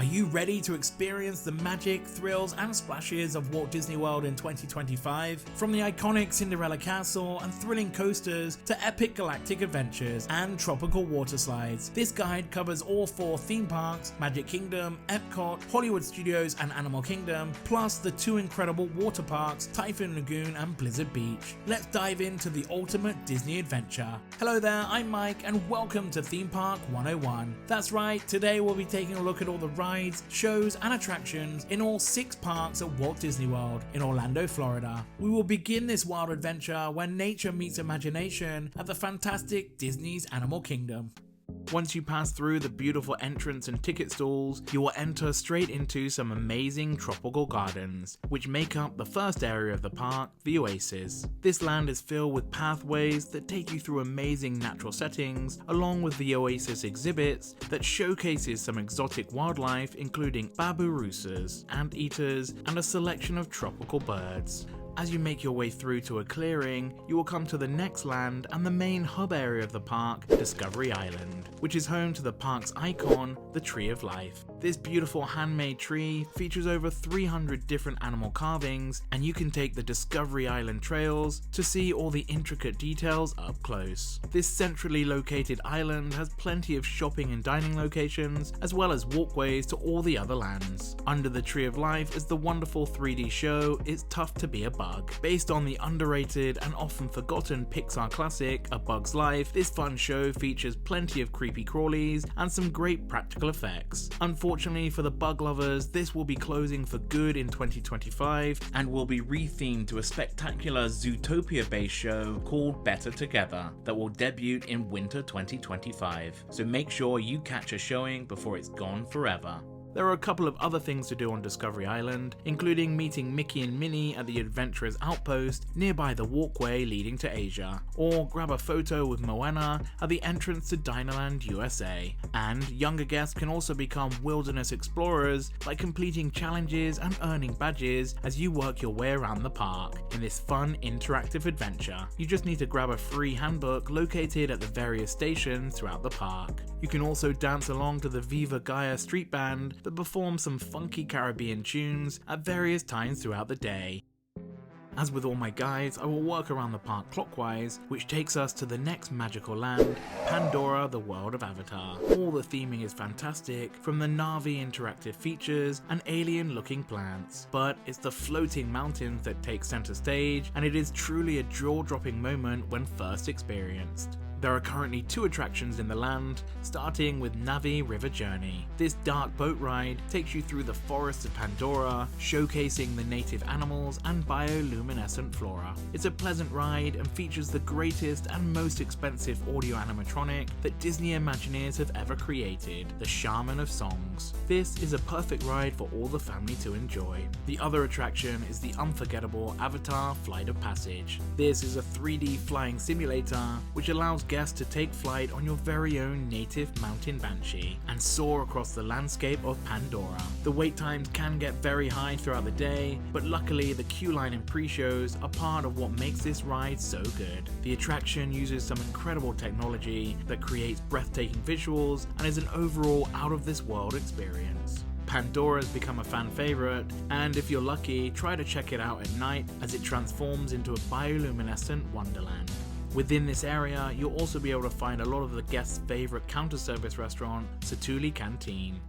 Are you ready to experience the magic, thrills and splashes of Walt Disney World in 2025? From the iconic Cinderella Castle and thrilling coasters to epic galactic adventures and tropical water slides, this guide covers all 4 theme parks, Magic Kingdom, EPCOT, Hollywood Studios and Animal Kingdom, plus the 2 incredible water parks, Typhoon Lagoon and Blizzard Beach. Let's dive into the ultimate Disney adventure. Hello there, I'm Mike and welcome to Theme Park 101. That's right, today we'll be taking a look at all the rides, shows and attractions in all 6 parks at Walt Disney World in Orlando, Florida. We will begin this wild adventure where nature meets imagination at the fantastic Disney's Animal Kingdom. Once you pass through the beautiful entrance and ticket stalls, you will enter straight into some amazing tropical gardens, which make up the first area of the park, the Oasis. This land is filled with pathways that take you through amazing natural settings, along with the Oasis Exhibits that showcases some exotic wildlife including babirussas, anteaters, and a selection of tropical birds. As you make your way through to a clearing, you will come to the next land and the main hub area of the park, Discovery Island, which is home to the park's icon, the Tree of Life. This beautiful handmade tree features over 300 different animal carvings, and you can take the Discovery Island trails to see all the intricate details up close. This centrally located island has plenty of shopping and dining locations, as well as walkways to all the other lands. Under the Tree of Life is the wonderful 3D show It's Tough to Be a Bug. Based on the underrated and often forgotten Pixar classic A Bug's Life, this fun show features plenty of creepy crawlies and some great practical effects. Unfortunately for the bug lovers, this will be closing for good in 2025 and will be rethemed to a spectacular Zootopia based show called Better Together that will debut in winter 2025, so make sure you catch a showing before it's gone forever. There are a couple of other things to do on Discovery Island, including meeting Mickey and Minnie at the Adventurers Outpost nearby the walkway leading to Asia, or grab a photo with Moana at the entrance to Dinoland U.S.A. And younger guests can also become wilderness explorers by completing challenges and earning badges as you work your way around the park in this fun interactive adventure. You just need to grab a free handbook located at the various stations throughout the park. You can also dance along to the Viva Gaia street band that performs some funky Caribbean tunes at various times throughout the day. As with all my guides, I will work around the park clockwise, which takes us to the next magical land, Pandora, the world of Avatar. All the theming is fantastic, from the Na'vi interactive features and alien looking plants, but it's the floating mountains that take center stage, and it is truly a jaw-dropping moment when first experienced. There are currently 2 attractions in the land, starting with Na'vi River Journey. This dark boat ride takes you through the forests of Pandora, showcasing the native animals and bioluminescent flora. It's a pleasant ride and features the greatest and most expensive audio animatronic that Disney Imagineers have ever created, the Shaman of Songs. This is a perfect ride for all the family to enjoy. The other attraction is the unforgettable Avatar Flight of Passage. This is a 3D flying simulator which allows guests to take flight on your very own native mountain banshee and soar across the landscape of Pandora. The wait times can get very high throughout the day, but luckily the queue line and pre-shows are part of what makes this ride so good. The attraction uses some incredible technology that creates breathtaking visuals and is an overall out-of-this-world experience. Pandora has become a fan favorite, and if you're lucky, try to check it out at night as it transforms into a bioluminescent wonderland. Within this area, you'll also be able to find a lot of the guests' favorite counter-service restaurant, Satuli Canteen.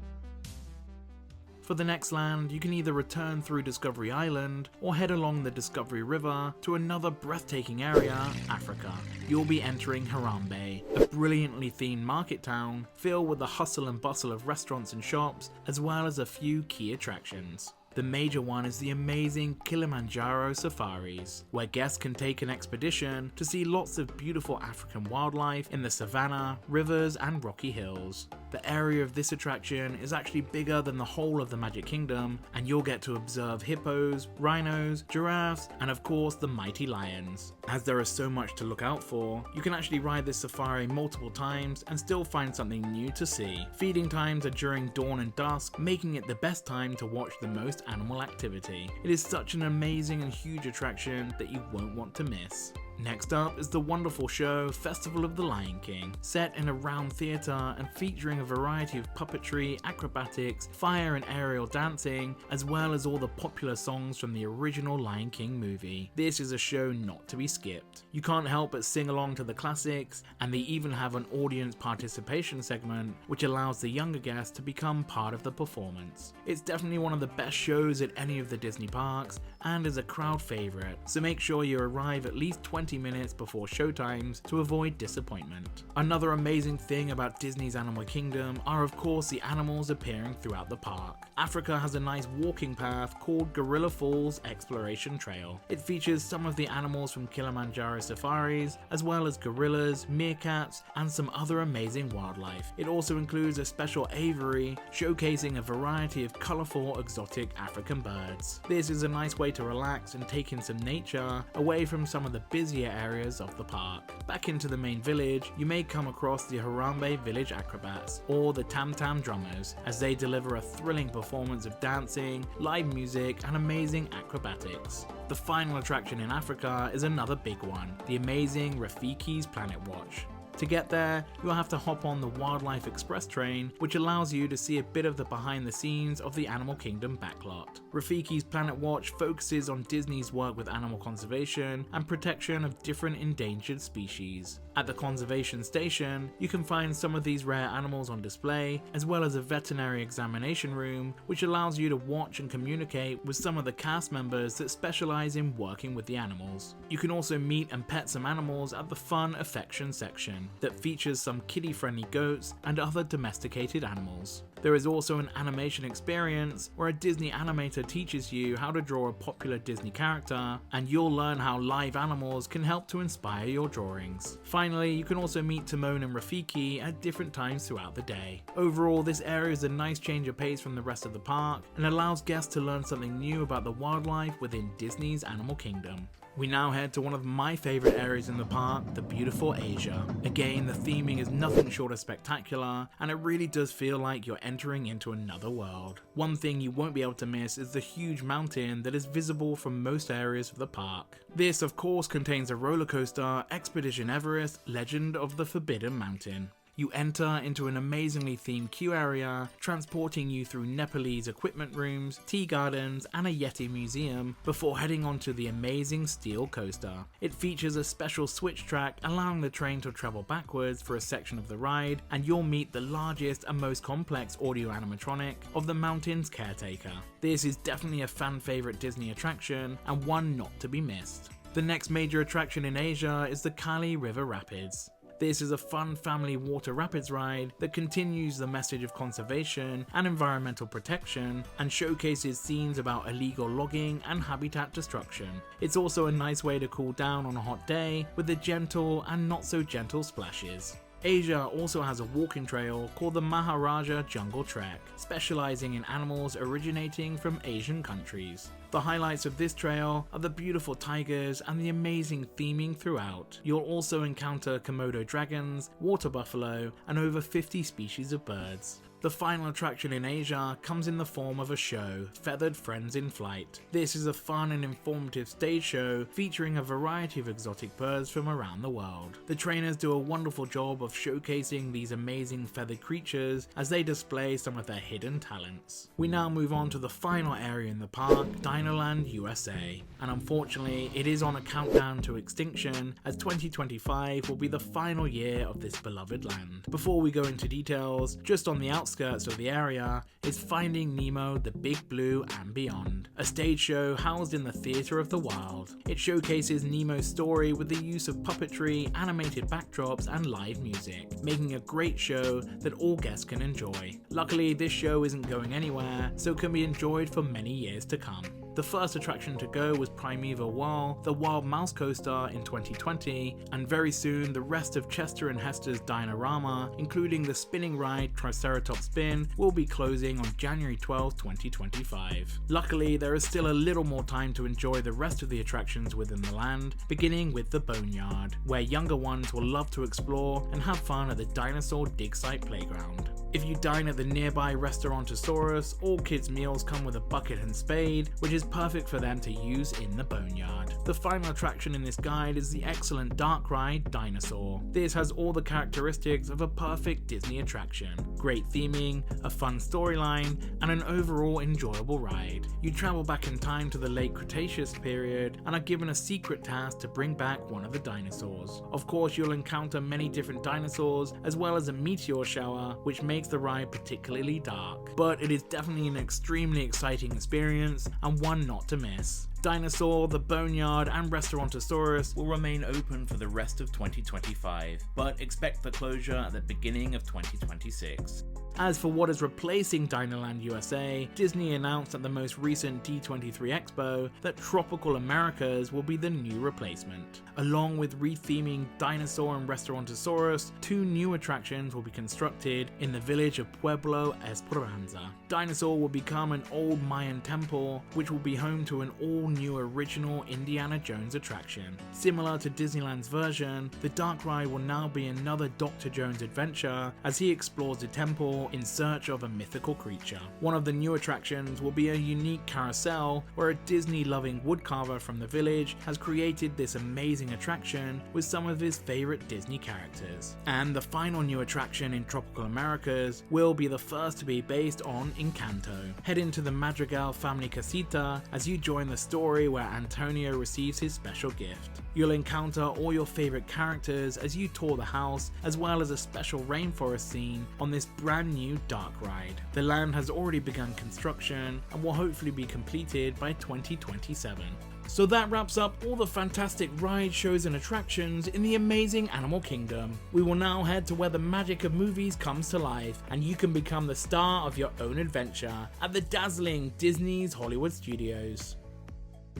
For the next land, you can either return through Discovery Island or head along the Discovery River to another breathtaking area, Africa. You'll be entering Harambe, a brilliantly themed market town filled with the hustle and bustle of restaurants and shops, as well as a few key attractions. The major one is the amazing Kilimanjaro Safaris, where guests can take an expedition to see lots of beautiful African wildlife in the savanna, rivers and rocky hills. The area of this attraction is actually bigger than the whole of the Magic Kingdom, and you'll get to observe hippos, rhinos, giraffes, and of course the mighty lions. As there is so much to look out for, you can actually ride this safari multiple times and still find something new to see. Feeding times are during dawn and dusk, making it the best time to watch the most animal activity. It is such an amazing and huge attraction that you won't want to miss. Next up is the wonderful show Festival of the Lion King, set in a round theatre and featuring a variety of puppetry, acrobatics, fire and aerial dancing, as well as all the popular songs from the original Lion King movie. This is a show not to be skipped. You can't help but sing along to the classics, and they even have an audience participation segment which allows the younger guests to become part of the performance. It's definitely one of the best shows at any of the Disney parks and is a crowd favourite, so make sure you arrive at least 20 minutes before showtimes to avoid disappointment. Another amazing thing about Disney's Animal Kingdom are of course the animals appearing throughout the park. Africa has a nice walking path called Gorilla Falls Exploration Trail. It features some of the animals from Kilimanjaro Safaris, as well as gorillas, meerkats, and some other amazing wildlife. It also includes a special aviary showcasing a variety of colourful exotic African birds. This is a nice way to relax and take in some nature away from some of the busier areas of the park. Back into the main village, you may come across the Harambe Village Acrobats, or the Tam Tam Drummers, as they deliver a thrilling performance of dancing, live music, and amazing acrobatics. The final attraction in Africa is another big one, the amazing Rafiki's Planet Watch. To get there, you'll have to hop on the Wildlife Express train, which allows you to see a bit of the behind the scenes of the Animal Kingdom backlot. Rafiki's Planet Watch focuses on Disney's work with animal conservation and protection of different endangered species. At the conservation station, you can find some of these rare animals on display, as well as a veterinary examination room, which allows you to watch and communicate with some of the cast members that specialize in working with the animals. You can also meet and pet some animals at the Fun Affection section, that features some kiddie-friendly goats and other domesticated animals. There is also an animation experience where a Disney animator teaches you how to draw a popular Disney character, and you'll learn how live animals can help to inspire your drawings. Finally, you can also meet Timon and Rafiki at different times throughout the day. Overall, this area is a nice change of pace from the rest of the park and allows guests to learn something new about the wildlife within Disney's Animal Kingdom. We now head to one of my favourite areas in the park, the beautiful Asia. Again, the theming is nothing short of spectacular, and it really does feel like you're entering into another world. One thing you won't be able to miss is the huge mountain that is visible from most areas of the park. This, of course, contains a roller coaster, Expedition Everest, Legend of the Forbidden Mountain. You enter into an amazingly themed queue area, transporting you through Nepalese equipment rooms, tea gardens, and a Yeti museum before heading onto the amazing steel coaster. It features a special switch track, allowing the train to travel backwards for a section of the ride, and you'll meet the largest and most complex audio animatronic of the mountain's caretaker. This is definitely a fan favorite Disney attraction, and one not to be missed. The next major attraction in Asia is the Kali River Rapids. This is a fun family water rapids ride that continues the message of conservation and environmental protection and showcases scenes about illegal logging and habitat destruction. It's also a nice way to cool down on a hot day with the gentle and not so gentle splashes. Asia also has a walking trail called the Maharajah Jungle Trek, specializing in animals originating from Asian countries. The highlights of this trail are the beautiful tigers and the amazing theming throughout. You'll also encounter Komodo dragons, water buffalo, and over 50 species of birds. The final attraction in Asia comes in the form of a show, Feathered Friends in Flight. This is a fun and informative stage show featuring a variety of exotic birds from around the world. The trainers do a wonderful job of showcasing these amazing feathered creatures as they display some of their hidden talents. We now move on to the final area in the park, Dinoland U.S.A. And unfortunately, it is on a countdown to extinction, as 2025 will be the final year of this beloved land. Before we go into details, just on the outskirts of the area is Finding Nemo, the Big Blue and Beyond, a stage show housed in the Theatre of the Wild. It showcases Nemo's story with the use of puppetry, animated backdrops and live music, making a great show that all guests can enjoy. Luckily, this show isn't going anywhere, so can be enjoyed for many years to come. The first attraction to go was Primeval Whirl, the Wild Mouse Coaster in 2020, and very soon the rest of Chester and Hester's Dinorama, including the spinning ride TriceraTop Spin, will be closing on January 12, 2025. Luckily, there is still a little more time to enjoy the rest of the attractions within the land, beginning with the Boneyard, where younger ones will love to explore and have fun at the Dinosaur Dig Site Playground. If you dine at the nearby Restaurantosaurus, all kids' meals come with a bucket and spade, which is is perfect for them to use in the Boneyard. The final attraction in this guide is the excellent dark ride Dinosaur. This has all the characteristics of a perfect Disney attraction. Great theming, a fun storyline, and an overall enjoyable ride. You travel back in time to the late Cretaceous period and are given a secret task to bring back one of the dinosaurs. Of course, you'll encounter many different dinosaurs as well as a meteor shower, which makes the ride particularly dark. But it is definitely an extremely exciting experience and one not to miss. Dinosaur, the Boneyard, and Restaurantosaurus will remain open for the rest of 2025, but expect the closure at the beginning of 2026. As for what is replacing Dinoland U.S.A, Disney announced at the most recent D23 Expo that Tropical Americas will be the new replacement. Along with retheming Dinosaur and Restaurantosaurus, 2 new attractions will be constructed in the village of Pueblo Esperanza. Dinosaur will become an old Mayan temple, which will be home to an all-new original Indiana Jones attraction. Similar to Disneyland's version, the dark ride will now be another Dr. Jones adventure as he explores the temple in search of a mythical creature. One of the new attractions will be a unique carousel where a Disney-loving woodcarver from the village has created this amazing attraction with some of his favorite Disney characters. And the final new attraction in Tropical Americas will be the first to be based on Encanto. Head into the Madrigal family casita as you join the story where Antonio receives his special gift. You'll encounter all your favorite characters as you tour the house, as well as a special rainforest scene on this brand new dark ride. The land has already begun construction and will hopefully be completed by 2027. So that wraps up all the fantastic rides, shows and attractions in the amazing Animal Kingdom. We will now head to where the magic of movies comes to life and you can become the star of your own adventure at the dazzling Disney's Hollywood Studios.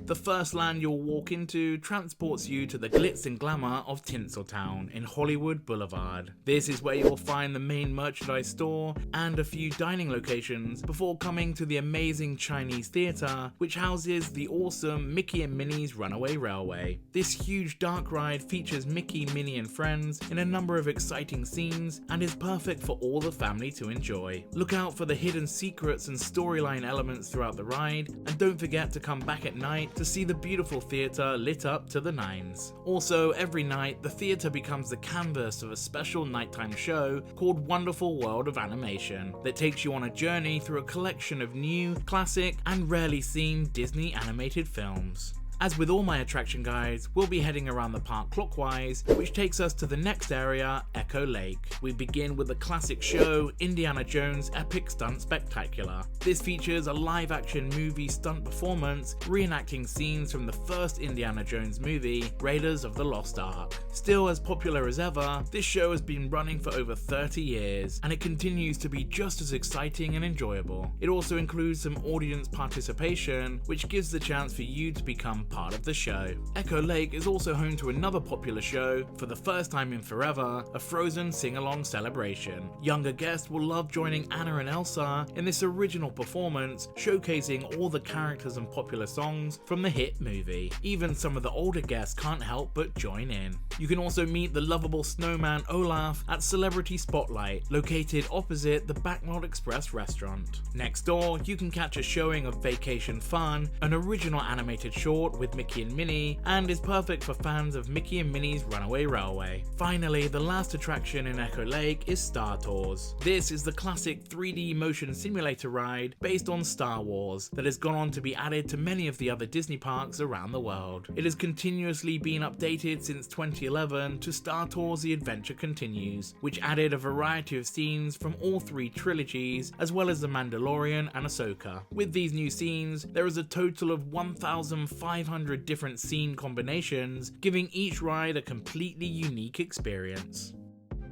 The first land you'll walk into transports you to the glitz and glamour of Tinseltown in Hollywood Boulevard. This is where you'll find the main merchandise store and a few dining locations before coming to the amazing Chinese theater, which houses the awesome Mickey and Minnie's Runaway Railway. This huge dark ride features Mickey, Minnie and friends in a number of exciting scenes and is perfect for all the family to enjoy. Look out for the hidden secrets and storyline elements throughout the ride, and don't forget to come back at night to see the beautiful theatre lit up to the nines. Also, every night, the theatre becomes the canvas of a special nighttime show called Wonderful World of Animation that takes you on a journey through a collection of new, classic, and rarely seen Disney animated films. As with all my attraction guides, we'll be heading around the park clockwise, which takes us to the next area, Echo Lake. We begin with the classic show, Indiana Jones Epic Stunt Spectacular. This features a live-action movie stunt performance reenacting scenes from the first Indiana Jones movie, Raiders of the Lost Ark. Still as popular as ever, this show has been running for over 30 years, and it continues to be just as exciting and enjoyable. It also includes some audience participation, which gives the chance for you to become part of the show. Echo Lake is also home to another popular show, for the first time in forever, a Frozen sing-along celebration. Younger guests will love joining Anna and Elsa in this original performance, showcasing all the characters and popular songs from the hit movie. Even some of the older guests can't help but join in. You can also meet the lovable snowman Olaf at Celebrity Spotlight, located opposite the Backlot Express restaurant. Next door, you can catch a showing of Vacation Fun, an original animated short with Mickey and Minnie, and is perfect for fans of Mickey and Minnie's Runaway Railway. Finally, the last attraction in Echo Lake is Star Tours. This is the classic 3D motion simulator ride based on Star Wars that has gone on to be added to many of the other Disney parks around the world. It has continuously been updated since 2011 to Star Tours The Adventure Continues, which added a variety of scenes from all 3 trilogies, as well as The Mandalorian and Ahsoka. With these new scenes, there is a total of 1,500 different scene combinations, giving each ride a completely unique experience.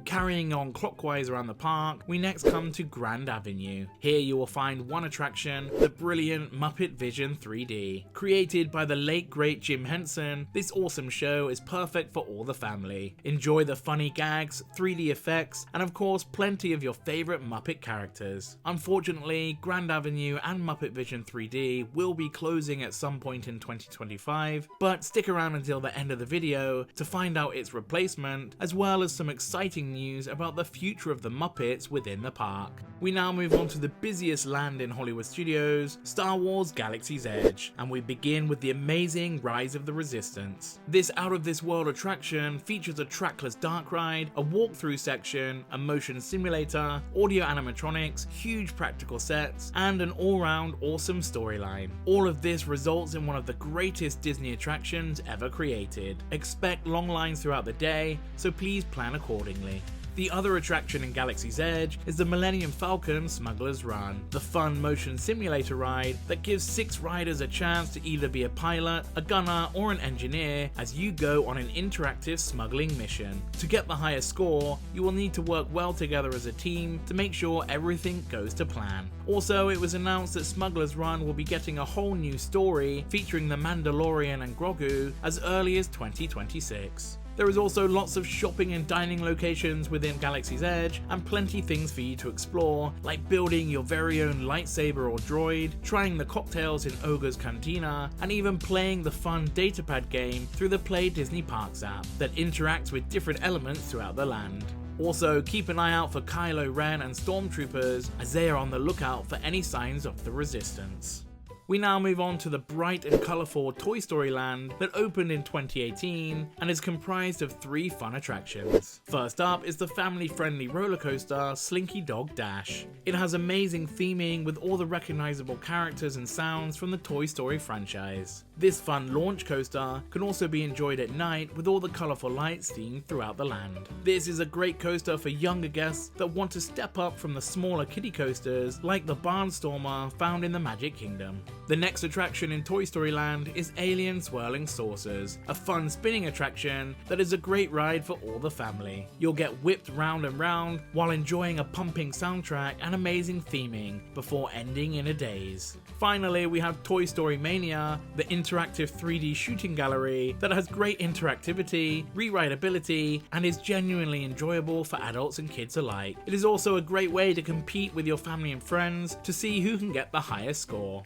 Carrying on clockwise around the park, we next come to Grand Avenue. Here you will find one attraction, the brilliant Muppet Vision 3D. Created by the late great Jim Henson, this awesome show is perfect for all the family. Enjoy the funny gags, 3D effects, and of course plenty of your favourite Muppet characters. Unfortunately, Grand Avenue and Muppet Vision 3D will be closing at some point in 2025, but stick around until the end of the video to find out its replacement, as well as some exciting news news about the future of the Muppets within the park. We now move on to the busiest land in Hollywood studios, Star Wars Galaxy's Edge, and we begin with the amazing Rise of the Resistance. This out-of-this-world attraction features a trackless dark ride, a walkthrough section, a motion simulator, audio animatronics, huge practical sets, and an all-round awesome storyline. All of this results in one of the greatest Disney attractions ever created. Expect long lines throughout the day, so please plan accordingly. The other attraction in Galaxy's Edge is the Millennium Falcon Smuggler's Run, the fun motion simulator ride that gives 6 riders a chance to either be a pilot, a gunner, or an engineer as you go on an interactive smuggling mission. To get the highest score, you will need to work well together as a team to make sure everything goes to plan. Also, it was announced that Smuggler's Run will be getting a whole new story featuring the Mandalorian and Grogu as early as 2026. There is also lots of shopping and dining locations within Galaxy's Edge, and plenty things for you to explore, like building your very own lightsaber or droid, trying the cocktails in Ogre's Cantina, and even playing the fun datapad game through the Play Disney Parks app that interacts with different elements throughout the land. Also, keep an eye out for Kylo Ren and Stormtroopers as they are on the lookout for any signs of the Resistance. We now move on to the bright and colourful Toy Story Land that opened in 2018 and is comprised of 3 fun attractions. First up is the family-friendly roller coaster Slinky Dog Dash. It has amazing theming with all the recognisable characters and sounds from the Toy Story franchise. This fun launch coaster can also be enjoyed at night with all the colourful lights themed throughout the land. This is a great coaster for younger guests that want to step up from the smaller kiddie coasters like the Barnstormer found in the Magic Kingdom. The next attraction in Toy Story Land is Alien Swirling Saucers, a fun spinning attraction that is a great ride for all the family. You'll get whipped round and round while enjoying a pumping soundtrack and amazing theming before ending in a daze. Finally, we have Toy Story Mania, the interactive 3D shooting gallery that has great interactivity, rewritability, and is genuinely enjoyable for adults and kids alike. It is also a great way to compete with your family and friends to see who can get the highest score.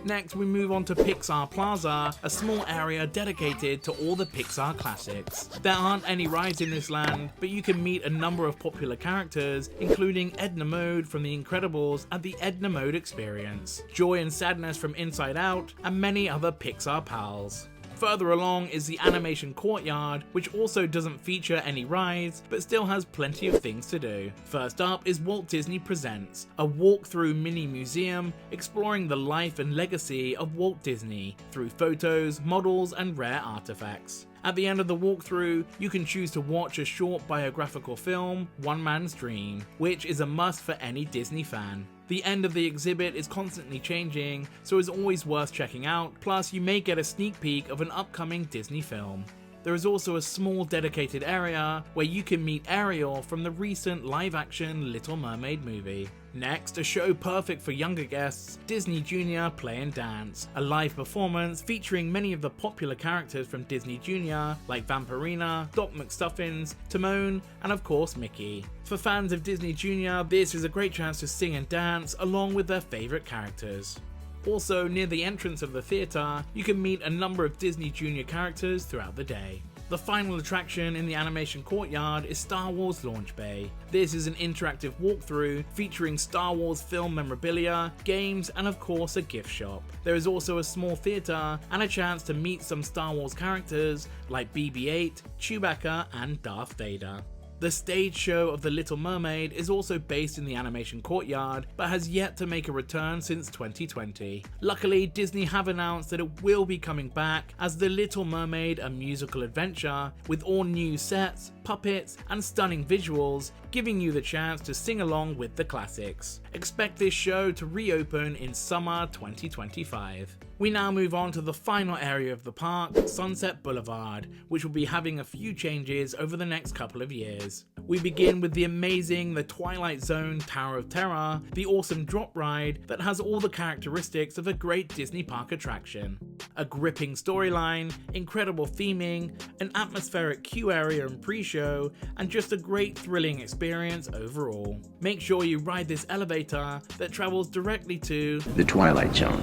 Next, we move on to Pixar Plaza, a small area dedicated to all the Pixar classics. There aren't any rides in this land, but you can meet a number of popular characters, including Edna Mode from The Incredibles at the Edna Mode Experience, Joy and Sadness from Inside Out, and many other Pixar pals. Further along is the Animation Courtyard, which also doesn't feature any rides, but still has plenty of things to do. First up is Walt Disney Presents, a walk-through mini museum exploring the life and legacy of Walt Disney through photos, models, and rare artifacts. At the end of the walkthrough, you can choose to watch a short biographical film, One Man's Dream, which is a must for any Disney fan. The end of the exhibit is constantly changing, so it's always worth checking out, plus you may get a sneak peek of an upcoming Disney film. There is also a small dedicated area where you can meet Ariel from the recent live-action Little Mermaid movie. Next, a show perfect for younger guests, Disney Junior Play and Dance, a live performance featuring many of the popular characters from Disney Junior like Vampirina, Doc McStuffins, Timon, and of course Mickey. For fans of Disney Junior, this is a great chance to sing and dance along with their favourite characters. Also, near the entrance of the theatre, you can meet a number of Disney Junior characters throughout the day. The final attraction in the Animation Courtyard is Star Wars Launch Bay. This is an interactive walkthrough featuring Star Wars film memorabilia, games, and of course a gift shop. There is also a small theatre and a chance to meet some Star Wars characters like BB-8, Chewbacca, and Darth Vader. The stage show of The Little Mermaid is also based in the Animation Courtyard, but has yet to make a return since 2020. Luckily, Disney have announced that it will be coming back as The Little Mermaid, a musical adventure, with all new sets, puppets, and stunning visuals, giving you the chance to sing along with the classics. Expect this show to reopen in summer 2025. We now move on to the final area of the park, Sunset Boulevard, which will be having a few changes over the next couple of years. We begin with the amazing The Twilight Zone Tower of Terror, the awesome drop ride that has all the characteristics of a great Disney park attraction. A gripping storyline, incredible theming, an atmospheric queue area and pre-show, and just a great thrilling experience overall. Make sure you ride this elevator that travels directly to the Twilight Zone.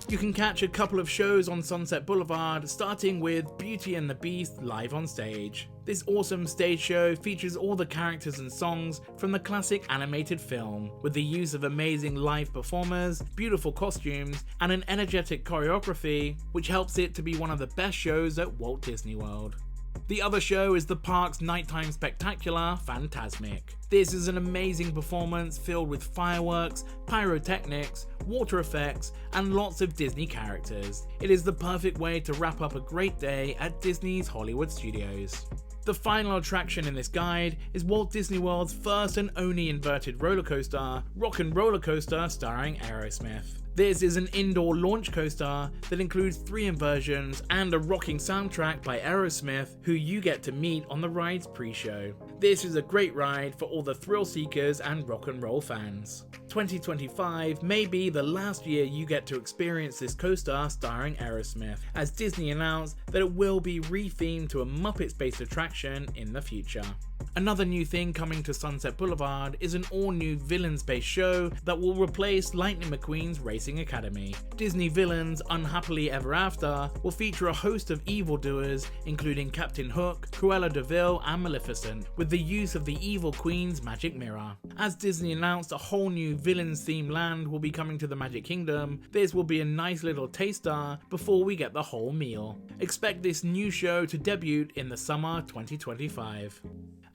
You can catch a couple of shows on Sunset Boulevard, starting with Beauty and the Beast live on stage. This awesome stage show features all the characters and songs from the classic animated film, with the use of amazing live performers, beautiful costumes, and an energetic choreography, which helps it to be one of the best shows at Walt Disney World. The other show is the park's nighttime spectacular, Fantasmic. This is an amazing performance filled with fireworks, pyrotechnics, water effects, and lots of Disney characters. It is the perfect way to wrap up a great day at Disney's Hollywood Studios. The final attraction in this guide is Walt Disney World's first and only inverted roller coaster, Rock and Roller Coaster starring Aerosmith. This is an indoor launch coaster that includes 3 inversions and a rocking soundtrack by Aerosmith, who you get to meet on the ride's pre-show. This is a great ride for all the thrill seekers and rock and roll fans. 2025 may be the last year you get to experience this coaster starring Aerosmith, as Disney announced that it will be rethemed to a Muppets-based attraction in the future. Another new thing coming to Sunset Boulevard is an all-new villains-based show that will replace Lightning McQueen's Racing Academy. Disney Villains Unhappily Ever After will feature a host of evildoers, including Captain Hook, Cruella de Vil, and Maleficent, with the use of the Evil Queen's magic mirror. As Disney announced a whole new villains-themed land will be coming to the Magic Kingdom, this will be a nice little taster before we get the whole meal. Expect this new show to debut in the summer 2025.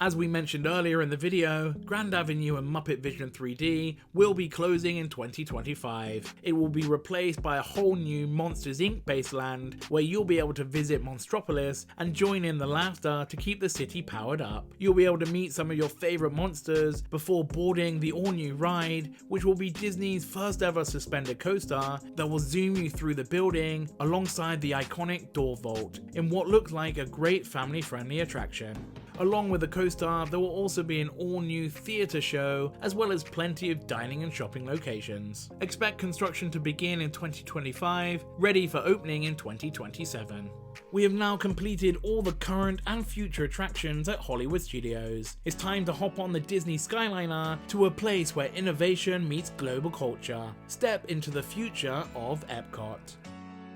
As we mentioned earlier in the video, Grand Avenue and Muppet Vision 3D will be closing in 2025. It will be replaced by a whole new Monsters Inc. based land where you'll be able to visit Monstropolis and join in the laughter to keep the city powered up. You'll be able to meet some of your favourite monsters before boarding the all-new ride, which will be Disney's first ever suspended coaster that will zoom you through the building alongside the iconic door vault in what looks like a great family-friendly attraction. Along with the coaster, there will also be an all-new theatre show, as well as plenty of dining and shopping locations. Expect construction to begin in 2025, ready for opening in 2027. We have now completed all the current and future attractions at Hollywood Studios. It's time to hop on the Disney Skyliner to a place where innovation meets global culture. Step into the future of EPCOT.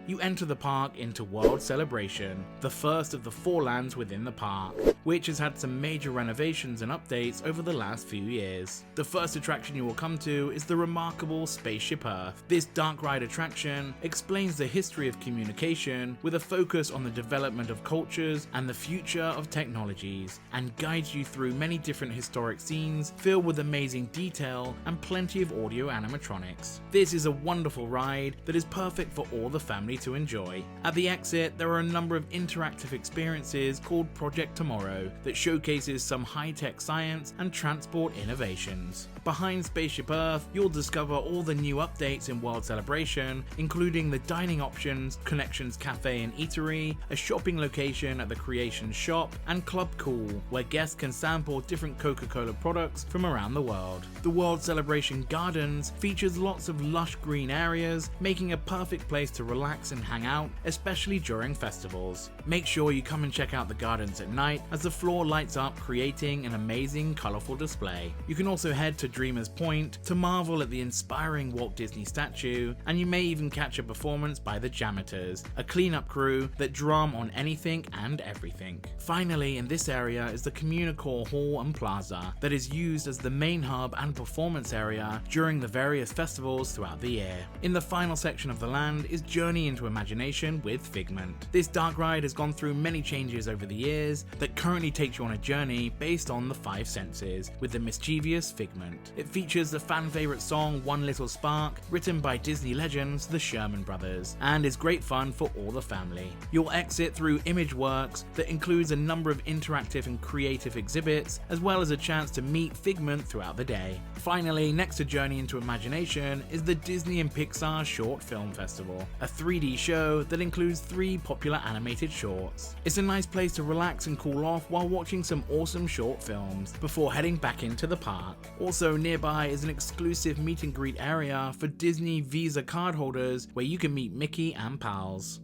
You enter the park into World Celebration, the first of the 4 lands within the park, which has had some major renovations and updates over the last few years. The first attraction you will come to is the remarkable Spaceship Earth. This dark ride attraction explains the history of communication with a focus on the development of cultures and the future of technologies, and guides you through many different historic scenes filled with amazing detail and plenty of audio animatronics. This is a wonderful ride that is perfect for all the family to enjoy. At the exit, there are a number of interactive experiences called Project Tomorrow that showcases some high-tech science and transport innovations. Behind Spaceship Earth, you'll discover all the new updates in World Celebration, including the dining options, Connections Cafe and Eatery, a shopping location at the Creation Shop, and Club Cool, where guests can sample different Coca-Cola products from around the world. The World Celebration Gardens features lots of lush green areas, making a perfect place to relax and hang out, especially during festivals. Make sure you come and check out the gardens at night as the floor lights up, creating an amazing colourful display. You can also head to Dreamers Point to marvel at the inspiring Walt Disney statue, and you may even catch a performance by the Jamaters, a cleanup crew that drum on anything and everything. Finally, in this area is the Communicore Hall and Plaza that is used as the main hub and performance area during the various festivals throughout the year. In the final section of the land is Journey into Imagination with Figment. This dark ride has gone through many changes over the years that currently takes you on a journey based on the 5 senses with the mischievous Figment. It features the fan favourite song One Little Spark, written by Disney legends the Sherman Brothers, and is great fun for all the family. You'll exit through ImageWorks that includes a number of interactive and creative exhibits, as well as a chance to meet Figment throughout the day. Finally, next to Journey into Imagination is the Disney and Pixar Short Film Festival, a 3D show that includes 3 popular animated shorts. It's a nice place to relax and cool off while watching some awesome short films before heading back into the park. Also nearby is an exclusive meet and greet area for Disney Visa card holders where you can meet Mickey and pals.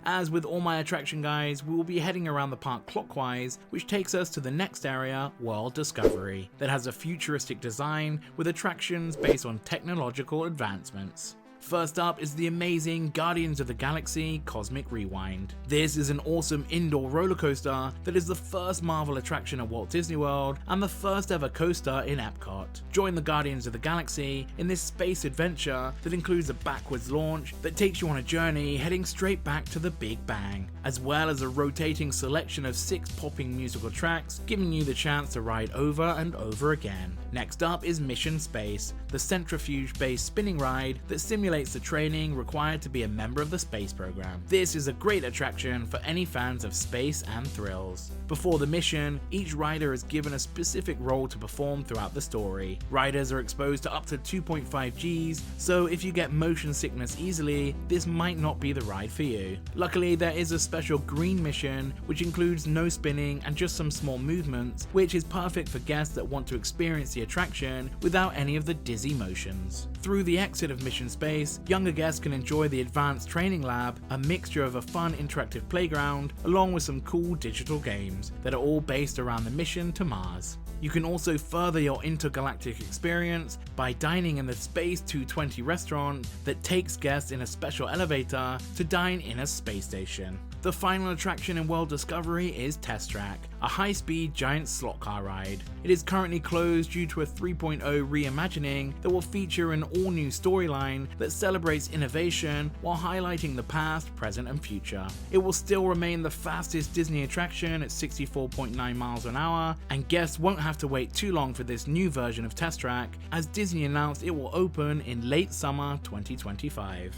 As with all my attraction guides, we will be heading around the park clockwise, which takes us to the next area, World Discovery, that has a futuristic design with attractions based on technological advancements. First up is the amazing Guardians of the Galaxy Cosmic Rewind. This is an awesome indoor roller coaster that is the first Marvel attraction at Walt Disney World and the first ever coaster in EPCOT. Join the Guardians of the Galaxy in this space adventure that includes a backwards launch that takes you on a journey heading straight back to the Big Bang, as well as a rotating selection of 6 popping musical tracks, giving you the chance to ride over and over again. Next up is Mission Space, the centrifuge-based spinning ride that simulates the training required to be a member of the space program. This is a great attraction for any fans of space and thrills. Before the mission, each rider is given a specific role to perform throughout the story. Riders are exposed to up to 2.5 Gs, so if you get motion sickness easily, this might not be the ride for you. Luckily, there is a special green mission which includes no spinning and just some small movements, which is perfect for guests that want to experience the attraction without any of the dizzy motions. Through the exit of Mission Space, younger guests can enjoy the advanced training lab, a mixture of a fun interactive playground, along with some cool digital games that are all based around the mission to Mars. You can also further your intergalactic experience by dining in the Space 220 restaurant that takes guests in a special elevator to dine in a space station. The final attraction in World Discovery is Test Track, a high-speed giant slot car ride. It is currently closed due to a 3.0 reimagining that will feature an all-new storyline that celebrates innovation while highlighting the past, present and future. It will still remain the fastest Disney attraction at 64.9 miles an hour, and guests won't have to wait too long for this new version of Test Track, as Disney announced it will open in late summer 2025.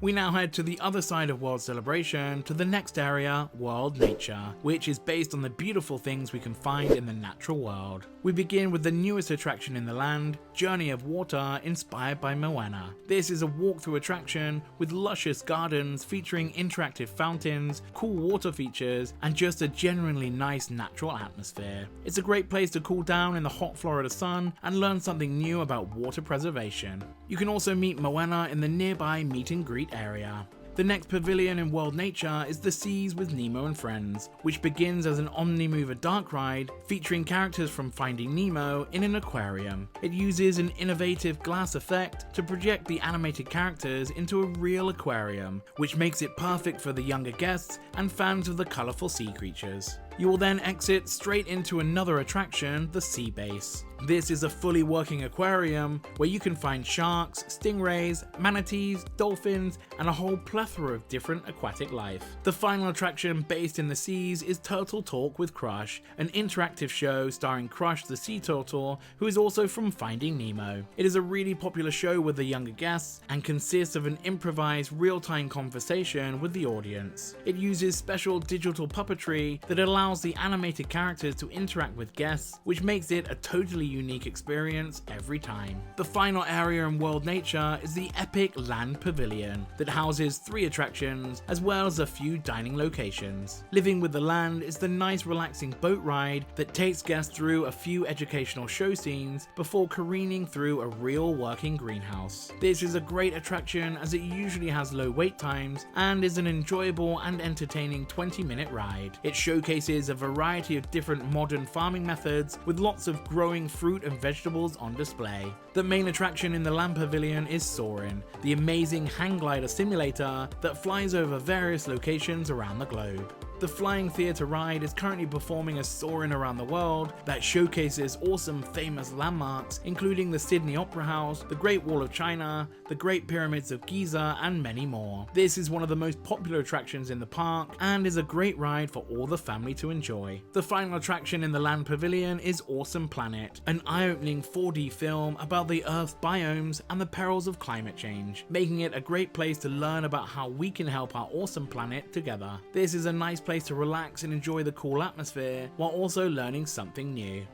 We now head to the other side of World Celebration to the next area, World Nature, which is based on the beautiful things we can find in the natural world. We begin with the newest attraction in the land, Journey of Water, inspired by Moana. This is a walkthrough attraction with luscious gardens featuring interactive fountains, cool water features, and just a genuinely nice natural atmosphere. It's a great place to cool down in the hot Florida sun and learn something new about water preservation. You can also meet Moana in the nearby meet and greet area. The next pavilion in World Nature is The Seas with Nemo and Friends, which begins as an Omnimover dark ride featuring characters from Finding Nemo in an aquarium. It uses an innovative glass effect to project the animated characters into a real aquarium, which makes it perfect for the younger guests and fans of the colourful sea creatures. You will then exit straight into another attraction, the Sea Base. This is a fully working aquarium where you can find sharks, stingrays, manatees, dolphins, and a whole plethora of different aquatic life. The final attraction based in the seas is Turtle Talk with Crush, an interactive show starring Crush the sea turtle, who is also from Finding Nemo. It is a really popular show with the younger guests and consists of an improvised real-time conversation with the audience. It uses special digital puppetry that allows the animated characters to interact with guests, which makes it a totally unique experience every time. The final area in World Nature is the epic Land Pavilion that houses 3 attractions as well as a few dining locations. Living with the Land is the nice relaxing boat ride that takes guests through a few educational show scenes before careening through a real working greenhouse. This is a great attraction as it usually has low wait times and is an enjoyable and entertaining 20-minute ride. It showcases a variety of different modern farming methods with lots of growing fruit and vegetables on display. The main attraction in the Land Pavilion is Soarin', the amazing hang glider simulator that flies over various locations around the globe. The Flying Theatre ride is currently performing a Soarin' around the world that showcases awesome famous landmarks including the Sydney Opera House, the Great Wall of China, the Great Pyramids of Giza and many more. This is one of the most popular attractions in the park and is a great ride for all the family to enjoy. The final attraction in the Land Pavilion is Awesome Planet, an eye-opening 4D film about the Earth's biomes and the perils of climate change, making it a great place to learn about how we can help our awesome planet together. This is a nice place to relax and enjoy the cool atmosphere while also learning something new.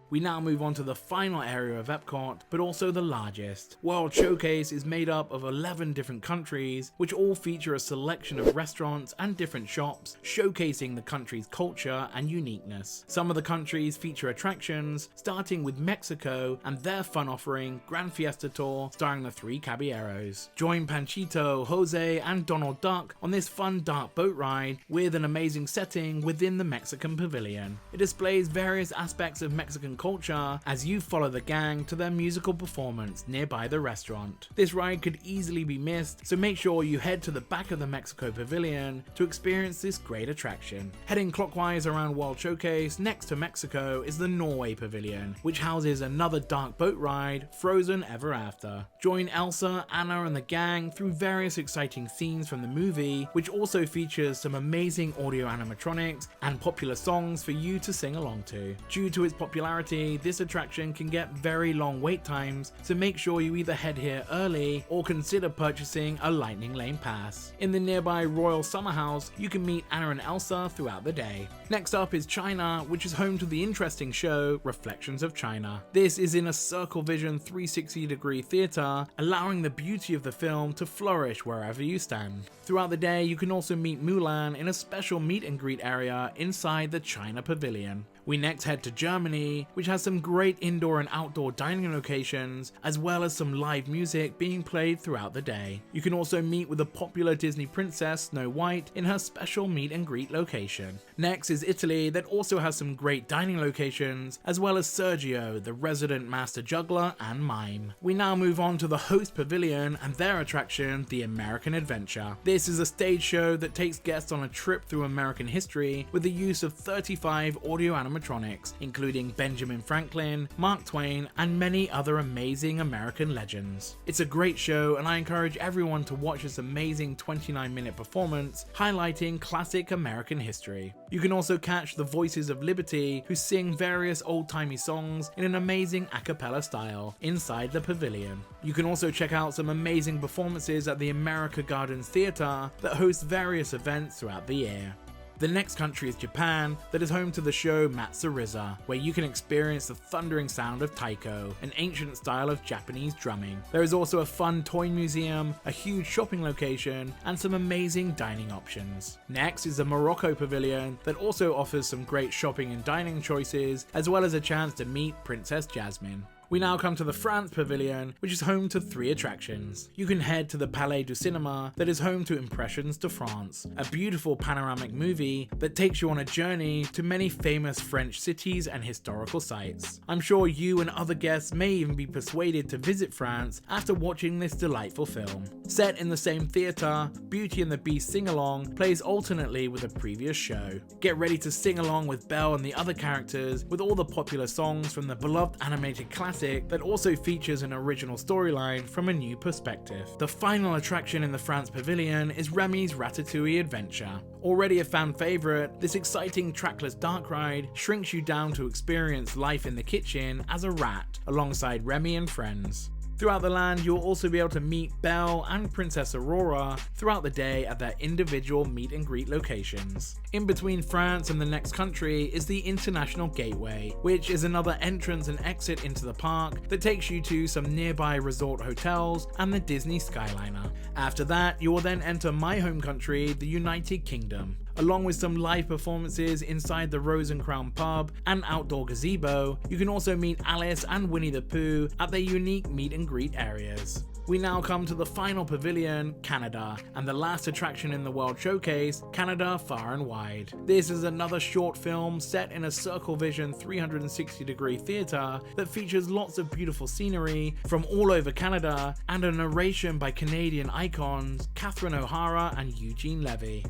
We now move on to the final area of EPCOT, but also the largest. World Showcase is made up of 11 different countries, which all feature a selection of restaurants and different shops, showcasing the country's culture and uniqueness. Some of the countries feature attractions, starting with Mexico and their fun offering, Gran Fiesta Tour, starring the 3 Caballeros. Join Panchito, Jose, and Donald Duck on this fun dark boat ride with an amazing setting within the Mexican Pavilion. It displays various aspects of Mexican culture as you follow the gang to their musical performance nearby the restaurant. This ride could easily be missed, so make sure you head to the back of the Mexico Pavilion to experience this great attraction. Heading clockwise around World Showcase, next to Mexico is the Norway Pavilion, which houses another dark boat ride, Frozen Ever After. Join Elsa, Anna and the gang through various exciting scenes from the movie, which also features some amazing audio animatronics and popular songs for you to sing along to. Due to its popularity, this attraction can get very long wait times, so make sure you either head here early or consider purchasing a Lightning Lane pass. In the nearby Royal Summer House, you can meet Anna and Elsa throughout the day. Next up is China, which is home to the interesting show Reflections of China. This is in a Circle Vision 360-degree theater, allowing the beauty of the film to flourish wherever you stand. Throughout the day, you can also meet Mulan in a special meet and greet area inside the China Pavilion. We next head to Germany, which has some great indoor and outdoor dining locations, as well as some live music being played throughout the day. You can also meet with the popular Disney princess Snow White in her special meet and greet location. Next is Italy, that also has some great dining locations, as well as Sergio, the resident master juggler and mime. We now move on to the host pavilion and their attraction, the American Adventure. This is a stage show that takes guests on a trip through American history with the use of 35 audio animatronics, including Benjamin Franklin, Mark Twain, and many other amazing American legends. It's a great show, and I encourage everyone to watch this amazing 29-minute performance highlighting classic American history. You can also catch the Voices of Liberty, who sing various old-timey songs in an amazing a cappella style inside the pavilion. You can also check out some amazing performances at the America Gardens Theatre that hosts various events throughout the year. The next country is Japan, that is home to the show Matsuriza, where you can experience the thundering sound of taiko, an ancient style of Japanese drumming. There is also a fun toy museum, a huge shopping location, and some amazing dining options. Next is the Morocco Pavilion, that also offers some great shopping and dining choices, as well as a chance to meet Princess Jasmine. We now come to the France Pavilion, which is home to 3 attractions. You can head to the Palais du Cinéma, that is home to Impressions de France, a beautiful panoramic movie that takes you on a journey to many famous French cities and historical sites. I'm sure you and other guests may even be persuaded to visit France after watching this delightful film. Set in the same theatre, Beauty and the Beast sing-along plays alternately with the previous show. Get ready to sing along with Belle and the other characters with all the popular songs from the beloved animated classic that also features an original storyline from a new perspective. The final attraction in the France Pavilion is Remy's Ratatouille Adventure. Already a fan favourite, this exciting trackless dark ride shrinks you down to experience life in the kitchen as a rat alongside Remy and friends. Throughout the land, you'll also be able to meet Belle and Princess Aurora throughout the day at their individual meet and greet locations. In between France and the next country is the International Gateway, which is another entrance and exit into the park that takes you to some nearby resort hotels and the Disney Skyliner. After that, you will then enter my home country, the United Kingdom. Along with some live performances inside the Rose and Crown pub and outdoor gazebo, you can also meet Alice and Winnie the Pooh at their unique meet and greet areas. We now come to the final pavilion, Canada, and the last attraction in the World Showcase, Canada Far and Wide. This is another short film set in a Circle Vision 360-degree theatre that features lots of beautiful scenery from all over Canada and a narration by Canadian icons Catherine O'Hara and Eugene Levy.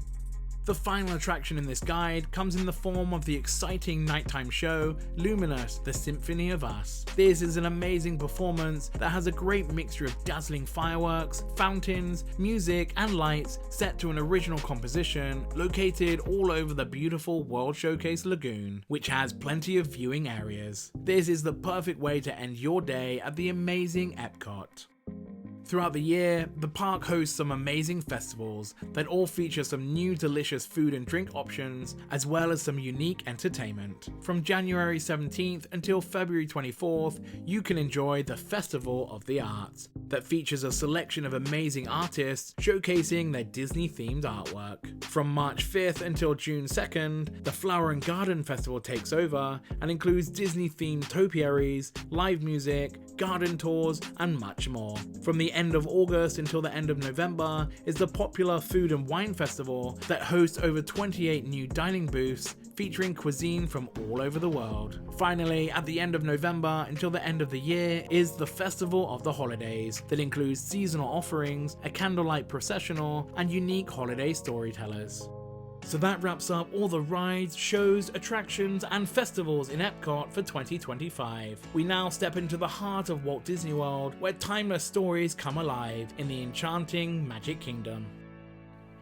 The final attraction in this guide comes in the form of the exciting nighttime show, Luminous, The Symphony of Us. This is an amazing performance that has a great mixture of dazzling fireworks, fountains, music, and lights set to an original composition located all over the beautiful World Showcase Lagoon, which has plenty of viewing areas. This is the perfect way to end your day at the amazing EPCOT. Throughout the year, the park hosts some amazing festivals that all feature some new delicious food and drink options, as well as some unique entertainment. From January 17th until February 24th, you can enjoy the Festival of the Arts, that features a selection of amazing artists showcasing their Disney-themed artwork. From March 5th until June 2nd, the Flower and Garden Festival takes over and includes Disney-themed topiaries, live music, garden tours, and much more. From the end of August until the end of November is the popular Food and Wine Festival that hosts over 28 new dining booths featuring cuisine from all over the world. Finally, at the end of November until the end of the year is the Festival of the Holidays that includes seasonal offerings, a candlelight processional, and unique holiday storytellers. So that wraps up all the rides, shows, attractions, and festivals in EPCOT for 2025. We now step into the heart of Walt Disney World, where timeless stories come alive in the enchanting Magic Kingdom.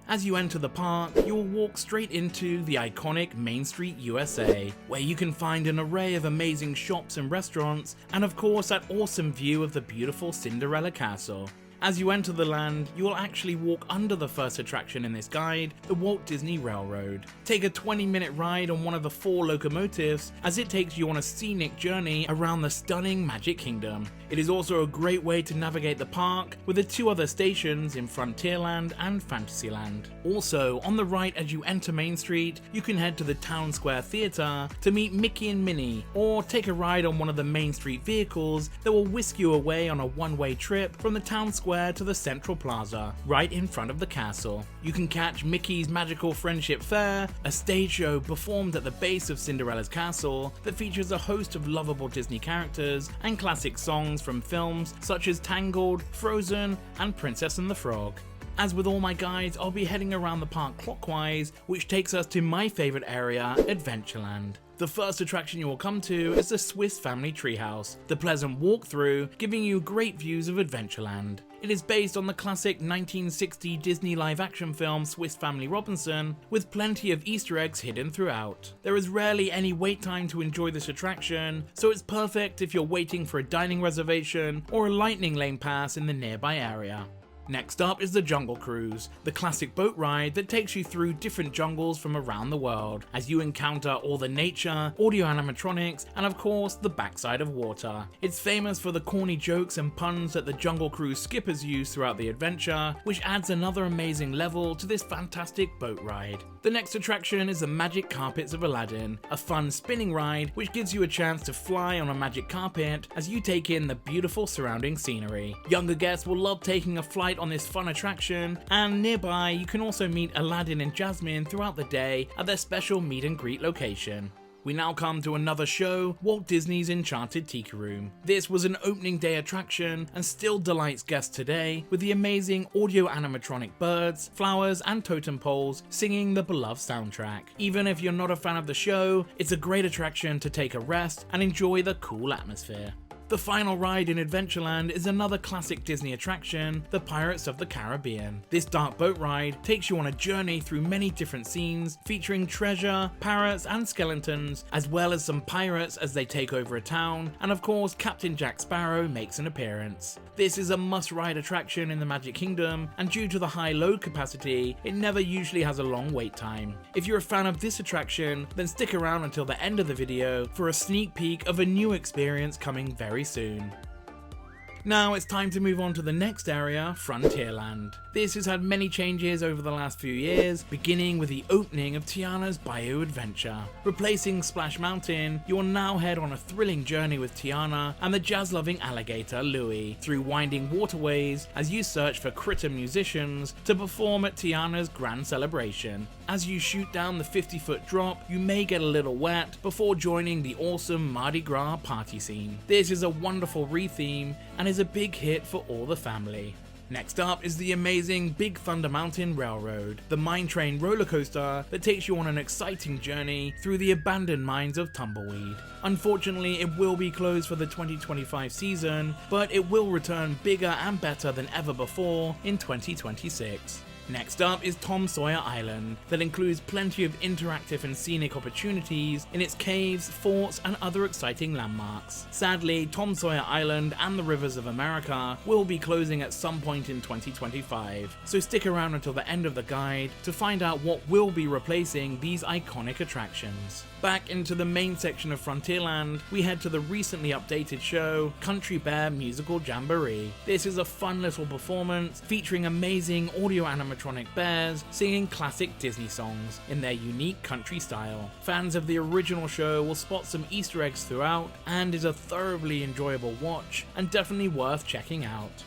As you enter the park, you will walk straight into the iconic Main Street USA, where you can find an array of amazing shops and restaurants, and of course that awesome view of the beautiful Cinderella Castle. As you enter the land, you will actually walk under the first attraction in this guide, the Walt Disney Railroad. Take a 20-minute ride on one of the 4 locomotives as it takes you on a scenic journey around the stunning Magic Kingdom. It is also a great way to navigate the park with the 2 other stations in Frontierland and Fantasyland. Also, on the right as you enter Main Street, you can head to the Town Square Theatre to meet Mickey and Minnie, or take a ride on one of the Main Street vehicles that will whisk you away on a one-way trip from the Town Square to the Central Plaza, right in front of the castle. You can catch Mickey's Magical Friendship Fair, a stage show performed at the base of Cinderella's castle that features a host of lovable Disney characters and classic songs from films such as Tangled, Frozen, and Princess and the Frog. As with all my guides, I'll be heading around the park clockwise, which takes us to my favourite area, Adventureland. The first attraction you will come to is the Swiss Family Treehouse, the pleasant walk-through giving you great views of Adventureland. It is based on the classic 1960 Disney live-action film Swiss Family Robinson, with plenty of Easter eggs hidden throughout. There is rarely any wait time to enjoy this attraction, so it's perfect if you're waiting for a dining reservation or a lightning lane pass in the nearby area. Next up is the Jungle Cruise, the classic boat ride that takes you through different jungles from around the world, as you encounter all the nature, audio animatronics, and of course the backside of water. It's famous for the corny jokes and puns that the Jungle Cruise skippers use throughout the adventure, which adds another amazing level to this fantastic boat ride. The next attraction is the Magic Carpets of Aladdin, a fun spinning ride which gives you a chance to fly on a magic carpet as you take in the beautiful surrounding scenery. Younger guests will love taking a flight on this fun attraction, and nearby you can also meet Aladdin and Jasmine throughout the day at their special meet and greet location. We now come to another show, Walt Disney's Enchanted Tiki Room. This was an opening day attraction and still delights guests today with the amazing audio animatronic birds, flowers, and totem poles singing the beloved soundtrack. Even if you're not a fan of the show, it's a great attraction to take a rest and enjoy the cool atmosphere. The final ride in Adventureland is another classic Disney attraction, the Pirates of the Caribbean. This dark boat ride takes you on a journey through many different scenes, featuring treasure, parrots, and skeletons, as well as some pirates as they take over a town, and of course Captain Jack Sparrow makes an appearance. This is a must-ride attraction in the Magic Kingdom, and due to the high load capacity, it never usually has a long wait time. If you're a fan of this attraction, then stick around until the end of the video for a sneak peek of a new experience coming very soon. Now it's time to move on to the next area, Frontierland. This has had many changes over the last few years, beginning with the opening of Tiana's Bayou Adventure. Replacing Splash Mountain, you will now head on a thrilling journey with Tiana and the jazz-loving alligator Louie, through winding waterways as you search for critter musicians to perform at Tiana's grand celebration. As you shoot down the 50-foot drop, you may get a little wet before joining the awesome Mardi Gras party scene. This is a wonderful re-theme and is a big hit for all the family. Next up is the amazing Big Thunder Mountain Railroad, the mine train roller coaster that takes you on an exciting journey through the abandoned mines of Tumbleweed. Unfortunately, it will be closed for the 2025 season, but it will return bigger and better than ever before in 2026. Next up is Tom Sawyer Island, that includes plenty of interactive and scenic opportunities in its caves, forts, and other exciting landmarks. Sadly, Tom Sawyer Island and the Rivers of America will be closing at some point in 2025, so stick around until the end of the guide to find out what will be replacing these iconic attractions. Back into the main section of Frontierland, we head to the recently updated show, Country Bear Musical Jamboree. This is a fun little performance featuring amazing audio animatronic bears singing classic Disney songs in their unique country style. Fans of the original show will spot some Easter eggs throughout and is a thoroughly enjoyable watch and definitely worth checking out.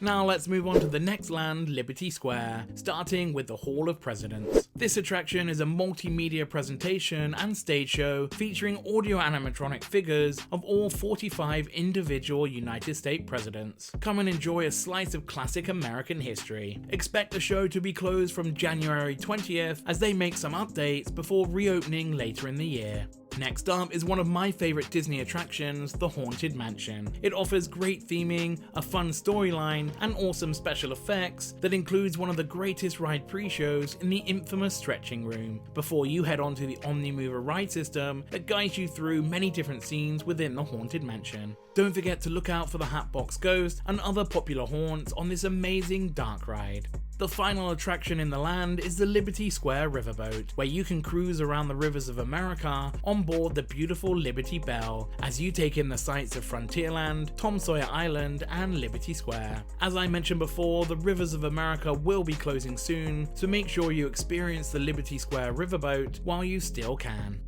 Now let's move on to the next land, Liberty Square, starting with the Hall of Presidents. This attraction is a multimedia presentation and stage show featuring audio animatronic figures of all 45 individual United States presidents. Come and enjoy a slice of classic American history. Expect the show to be closed from January 20th as they make some updates before reopening later in the year. Next up is one of my favourite Disney attractions, the Haunted Mansion. It offers great theming, a fun storyline, and awesome special effects that includes one of the greatest ride pre-shows in the infamous stretching room, before you head onto the Omnimover ride system that guides you through many different scenes within the Haunted Mansion. Don't forget to look out for the Hatbox Ghost and other popular haunts on this amazing dark ride. The final attraction in the land is the Liberty Square Riverboat, where you can cruise around the rivers of America on board the beautiful Liberty Belle as you take in the sights of Frontierland, Tom Sawyer Island, and Liberty Square. As I mentioned before, the rivers of America will be closing soon, so make sure you experience the Liberty Square Riverboat while you still can.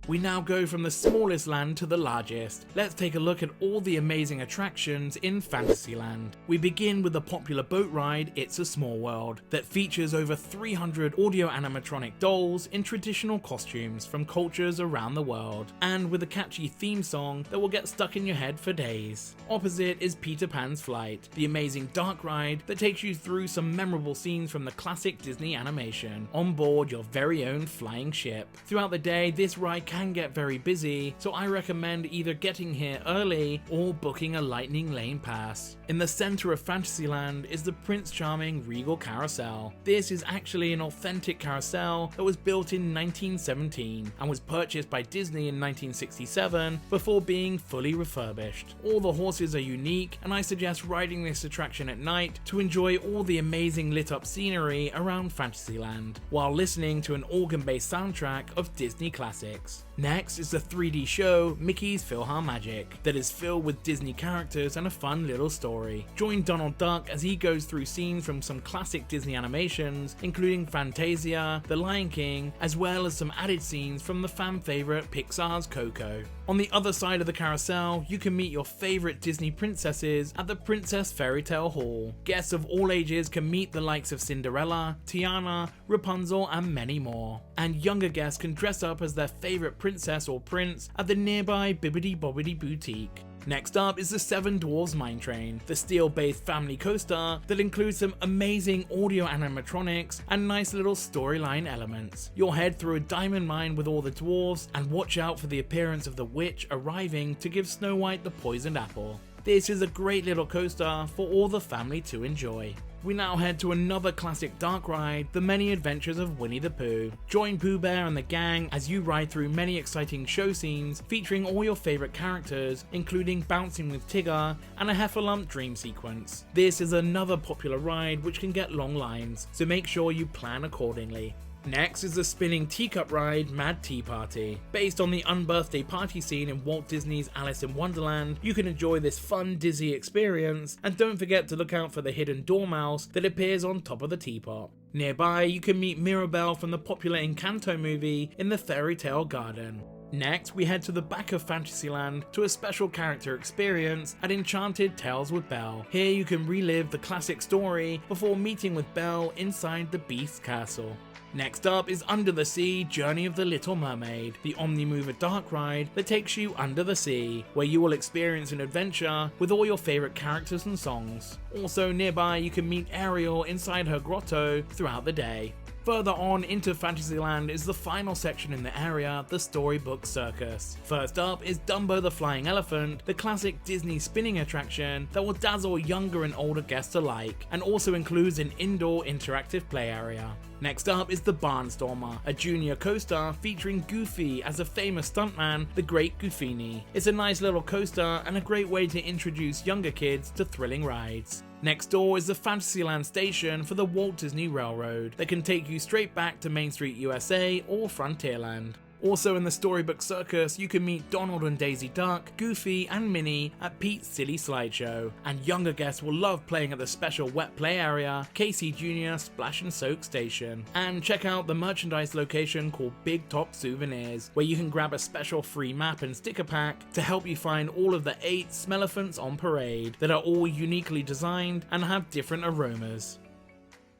We now go from the smallest land to the largest. Let's take a look at all the amazing attractions in Fantasyland. We begin with the popular boat ride, It's a Small World, that features over 300 audio animatronic dolls in traditional costumes from cultures around the world, and with a catchy theme song that will get stuck in your head for days. Opposite is Peter Pan's Flight, the amazing dark ride that takes you through some memorable scenes from the classic Disney animation on board your very own flying ship. Throughout the day, this ride can get very busy, so I recommend either getting here early or booking a Lightning Lane pass. In the center of Fantasyland is the Prince Charming Regal Carousel. This is actually an authentic carousel that was built in 1917 and was purchased by Disney in 1967 before being fully refurbished. All the horses are unique, and I suggest riding this attraction at night to enjoy all the amazing lit up scenery around Fantasyland while listening to an organ-based soundtrack of Disney classics. Next is the 3D show Mickey's PhilharMagic that is filled with Disney characters and a fun little story. Join Donald Duck as he goes through scenes from some classic Disney animations including Fantasia, The Lion King, as well as some added scenes from the fan favourite Pixar's Coco. On the other side of the carousel, you can meet your favourite Disney princesses at the Princess Fairy Tale Hall. Guests of all ages can meet the likes of Cinderella, Tiana, Rapunzel, and many more. And younger guests can dress up as their favourite princess or prince at the nearby Bibbidi Bobbidi Boutique. Next up is the Seven Dwarfs Mine Train, the steel-based family coaster that includes some amazing audio animatronics and nice little storyline elements. You'll head through a diamond mine with all the dwarves and watch out for the appearance of the witch arriving to give Snow White the poisoned apple. This is a great little coaster for all the family to enjoy. We now head to another classic dark ride, The Many Adventures of Winnie the Pooh. Join Pooh Bear and the gang as you ride through many exciting show scenes featuring all your favourite characters, including Bouncing with Tigger and a Heffalump dream sequence. This is another popular ride which can get long lines, so make sure you plan accordingly. Next is the spinning teacup ride Mad Tea Party. Based on the unbirthday party scene in Walt Disney's Alice in Wonderland, you can enjoy this fun dizzy experience, and don't forget to look out for the hidden dormouse that appears on top of the teapot. Nearby, you can meet Mirabelle from the popular Encanto movie in the Fairy Tale Garden. Next, we head to the back of Fantasyland to a special character experience at Enchanted Tales with Belle. Here you can relive the classic story before meeting with Belle inside the Beast's castle. Next up is Under the Sea Journey of the Little Mermaid, the Omnimover dark ride that takes you under the sea, where you will experience an adventure with all your favourite characters and songs. Also nearby you can meet Ariel inside her grotto throughout the day. Further on into Fantasyland is the final section in the area, the Storybook Circus. First up is Dumbo the Flying Elephant, the classic Disney spinning attraction that will dazzle younger and older guests alike, and also includes an indoor interactive play area. Next up is the Barnstormer, a junior coaster featuring Goofy as a famous stuntman, the Great Goofini. It's a nice little coaster and a great way to introduce younger kids to thrilling rides. Next door is the Fantasyland station for the Walt Disney Railroad that can take you straight back to Main Street USA or Frontierland. Also in the Storybook Circus, you can meet Donald and Daisy Duck, Goofy and Minnie at Pete's Silly Slideshow, and younger guests will love playing at the special wet play area, Casey Jr. Splash and Soak Station. And check out the merchandise location called Big Top Souvenirs, where you can grab a special free map and sticker pack to help you find all of the 8 Smellephants on parade that are all uniquely designed and have different aromas.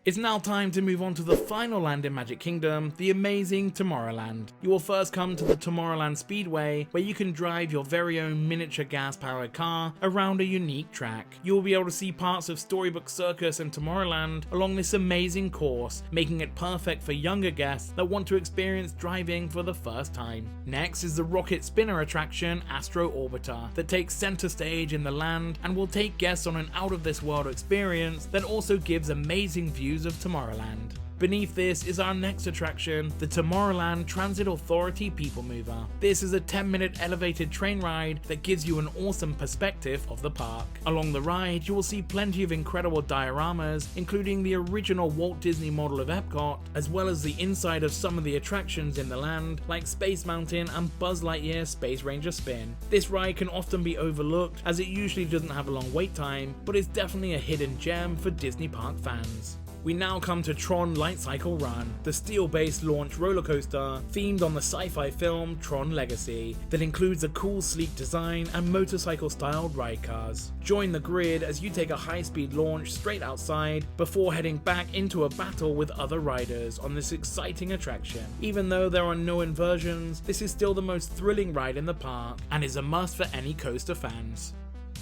It's now time to move on to the final land in Magic Kingdom, the amazing Tomorrowland. You will first come to the Tomorrowland Speedway, where you can drive your very own miniature gas-powered car around a unique track. You will be able to see parts of Storybook Circus and Tomorrowland along this amazing course, making it perfect for younger guests that want to experience driving for the first time. Next is the rocket spinner attraction Astro Orbiter, that takes center stage in the land and will take guests on an out-of-this-world experience that also gives amazing views of Tomorrowland. Beneath this is our next attraction, the Tomorrowland Transit Authority People Mover. This is a 10-minute elevated train ride that gives you an awesome perspective of the park. Along the ride, you will see plenty of incredible dioramas, including the original Walt Disney model of EPCOT, as well as the inside of some of the attractions in the land, like Space Mountain and Buzz Lightyear Space Ranger Spin. This ride can often be overlooked as it usually doesn't have a long wait time, but it's definitely a hidden gem for Disney Park fans. We now come to Tron Light Cycle Run, the steel-based launch roller coaster themed on the sci-fi film Tron Legacy that includes a cool sleek design and motorcycle-styled ride cars. Join the grid as you take a high-speed launch straight outside before heading back into a battle with other riders on this exciting attraction. Even though there are no inversions, this is still the most thrilling ride in the park and is a must for any coaster fans.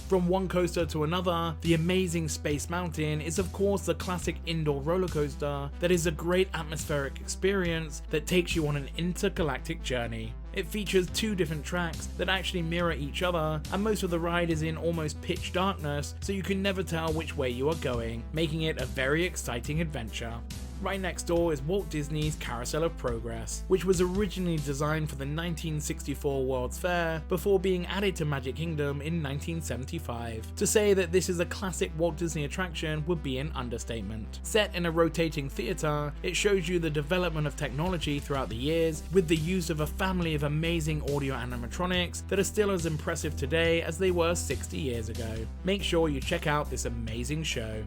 From one coaster to another, the amazing Space Mountain is of course the classic indoor roller coaster that is a great atmospheric experience that takes you on an intergalactic journey. It features 2 different tracks that actually mirror each other, and most of the ride is in almost pitch darkness, so you can never tell which way you are going, making it a very exciting adventure. Right next door is Walt Disney's Carousel of Progress, which was originally designed for the 1964 World's Fair before being added to Magic Kingdom in 1975. To say that this is a classic Walt Disney attraction would be an understatement. Set in a rotating theater, it shows you the development of technology throughout the years, with the use of a family of amazing audio animatronics that are still as impressive today as they were 60 years ago. Make sure you check out this amazing show.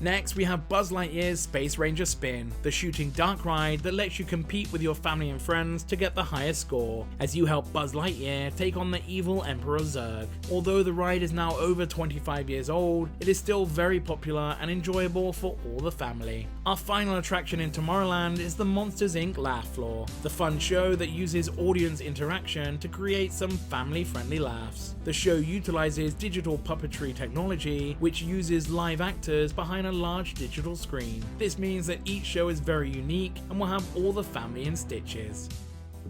Next, we have Buzz Lightyear's Space Ranger Spin, the shooting dark ride that lets you compete with your family and friends to get the highest score, as you help Buzz Lightyear take on the evil Emperor Zurg. Although the ride is now over 25 years old, it is still very popular and enjoyable for all the family. Our final attraction in Tomorrowland is the Monsters Inc. Laugh Floor, the fun show that uses audience interaction to create some family-friendly laughs. The show utilizes digital puppetry technology, which uses live actors behind a large digital screen. This means that each show is very unique and will have all the family in stitches.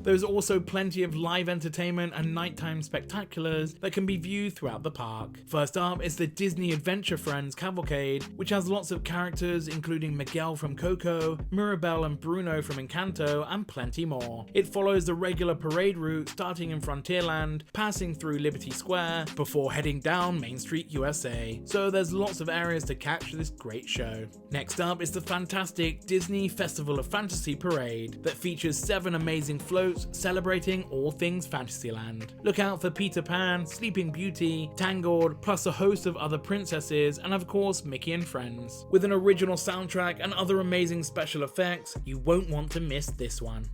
There's also plenty of live entertainment and nighttime spectaculars that can be viewed throughout the park. First up is the Disney Adventure Friends Cavalcade, which has lots of characters including Miguel from Coco, Mirabel and Bruno from Encanto, and plenty more. It follows the regular parade route starting in Frontierland, passing through Liberty Square, before heading down Main Street, USA. So there's lots of areas to catch this great show. Next up is the fantastic Disney Festival of Fantasy Parade that features 7 amazing floats celebrating all things Fantasyland. Look out for Peter Pan, Sleeping Beauty, Tangled, plus a host of other princesses, and of course Mickey and Friends. With an original soundtrack and other amazing special effects, you won't want to miss this one.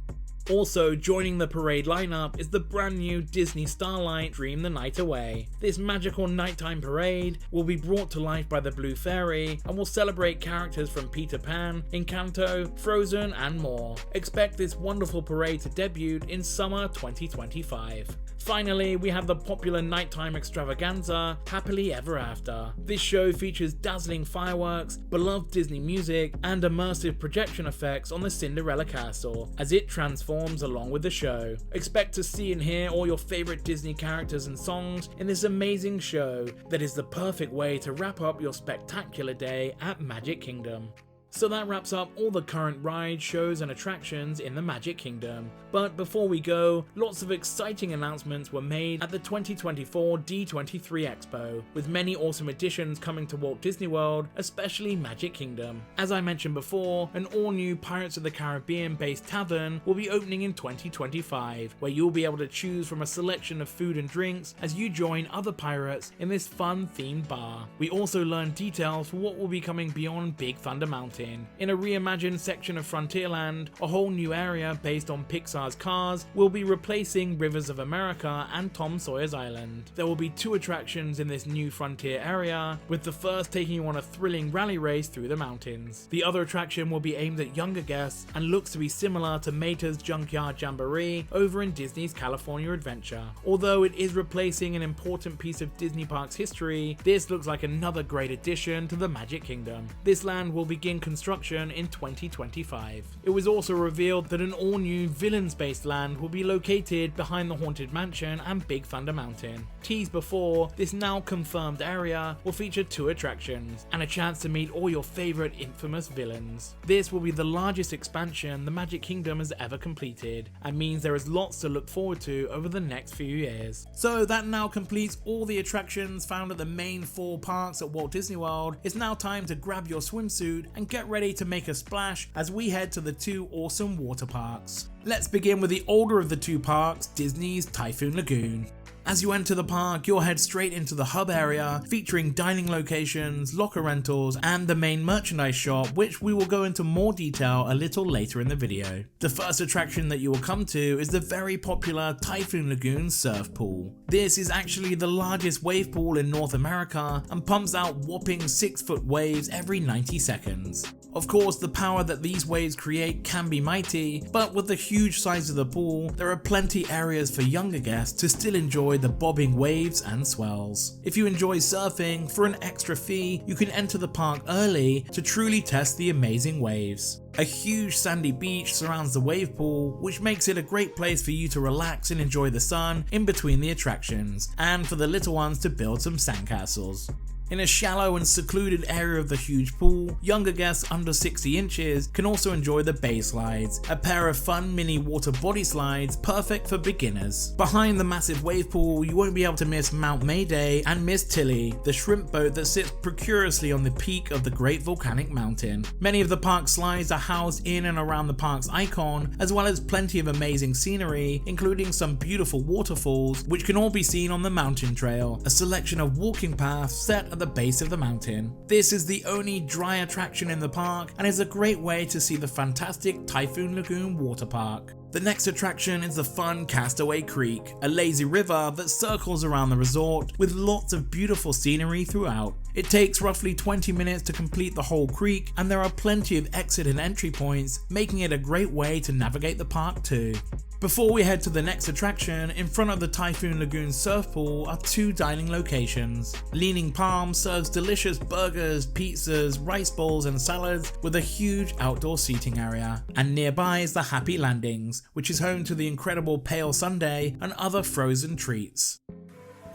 Also joining the parade lineup is the brand new Disney Starlight Dream the Night Away. This magical nighttime parade will be brought to life by the Blue Fairy and will celebrate characters from Peter Pan, Encanto, Frozen and more. Expect this wonderful parade to debut in summer 2025. Finally, we have the popular nighttime extravaganza, Happily Ever After. This show features dazzling fireworks, beloved Disney music, and immersive projection effects on the Cinderella Castle, as it transforms along with the show. Expect to see and hear all your favorite Disney characters and songs in this amazing show that is the perfect way to wrap up your spectacular day at Magic Kingdom. So that wraps up all the current rides, shows and attractions in the Magic Kingdom. But before we go, lots of exciting announcements were made at the 2024 D23 Expo, with many awesome additions coming to Walt Disney World, especially Magic Kingdom. As I mentioned before, an all-new Pirates of the Caribbean based tavern will be opening in 2025, where you'll be able to choose from a selection of food and drinks as you join other pirates in this fun themed bar. We also learned details for what will be coming beyond Big Thunder Mountain. In a reimagined section of Frontierland, a whole new area based on Pixar's Cars will be replacing Rivers of America and Tom Sawyer's Island. There will be 2 attractions in this new Frontier area, with the first taking you on a thrilling rally race through the mountains. The other attraction will be aimed at younger guests and looks to be similar to Mater's Junkyard Jamboree over in Disney's California Adventure. Although it is replacing an important piece of Disney Parks history, this looks like another great addition to the Magic Kingdom. This land will begin construction in 2025. It was also revealed that an all-new villains-based land will be located behind the Haunted Mansion and Big Thunder Mountain. Teased before, this now confirmed area will feature 2 attractions and a chance to meet all your favorite infamous villains. This will be the largest expansion the Magic Kingdom has ever completed, and means there is lots to look forward to over the next few years. So that now completes all the attractions found at the main 4 parks at Walt Disney World. It's now time to grab your swimsuit and get ready to make a splash as we head to the 2 awesome water parks. Let's begin with the older of the 2 parks, Disney's Typhoon Lagoon. As you enter the park, you'll head straight into the hub area, featuring dining locations, locker rentals, and the main merchandise shop, which we will go into more detail a little later in the video. The first attraction that you will come to is the very popular Typhoon Lagoon surf pool. This is actually the largest wave pool in North America and pumps out whopping 6-foot waves every 90 seconds. Of course, the power that these waves create can be mighty, but with the huge size of the pool, there are plenty areas for younger guests to still enjoy the bobbing waves and swells. If you enjoy surfing, for an extra fee, you can enter the park early to truly test the amazing waves. A huge sandy beach surrounds the wave pool, which makes it a great place for you to relax and enjoy the sun in between the attractions, and for the little ones to build some sandcastles. In a shallow and secluded area of the huge pool, younger guests under 60 inches can also enjoy the bay slides, a pair of fun mini water body slides perfect for beginners. Behind the massive wave pool, you won't be able to miss Mount Mayday and Miss Tilly, the shrimp boat that sits precariously on the peak of the Great Volcanic Mountain. Many of the park slides are housed in and around the park's icon, as well as plenty of amazing scenery, including some beautiful waterfalls, which can all be seen on the mountain trail, a selection of walking paths set at the base of the mountain. This is the only dry attraction in the park and is a great way to see the fantastic Typhoon Lagoon water park. The next attraction is the fun Castaway Creek, a lazy river that circles around the resort with lots of beautiful scenery throughout. It takes roughly 20 minutes to complete the whole creek, and there are plenty of exit and entry points, making it a great way to navigate the park too. Before we head to the next attraction, in front of the Typhoon Lagoon surf pool are 2 dining locations. Leaning Palm serves delicious burgers, pizzas, rice bowls and salads with a huge outdoor seating area. And nearby is the Happy Landings, which is home to the incredible Pale Sundae and other frozen treats.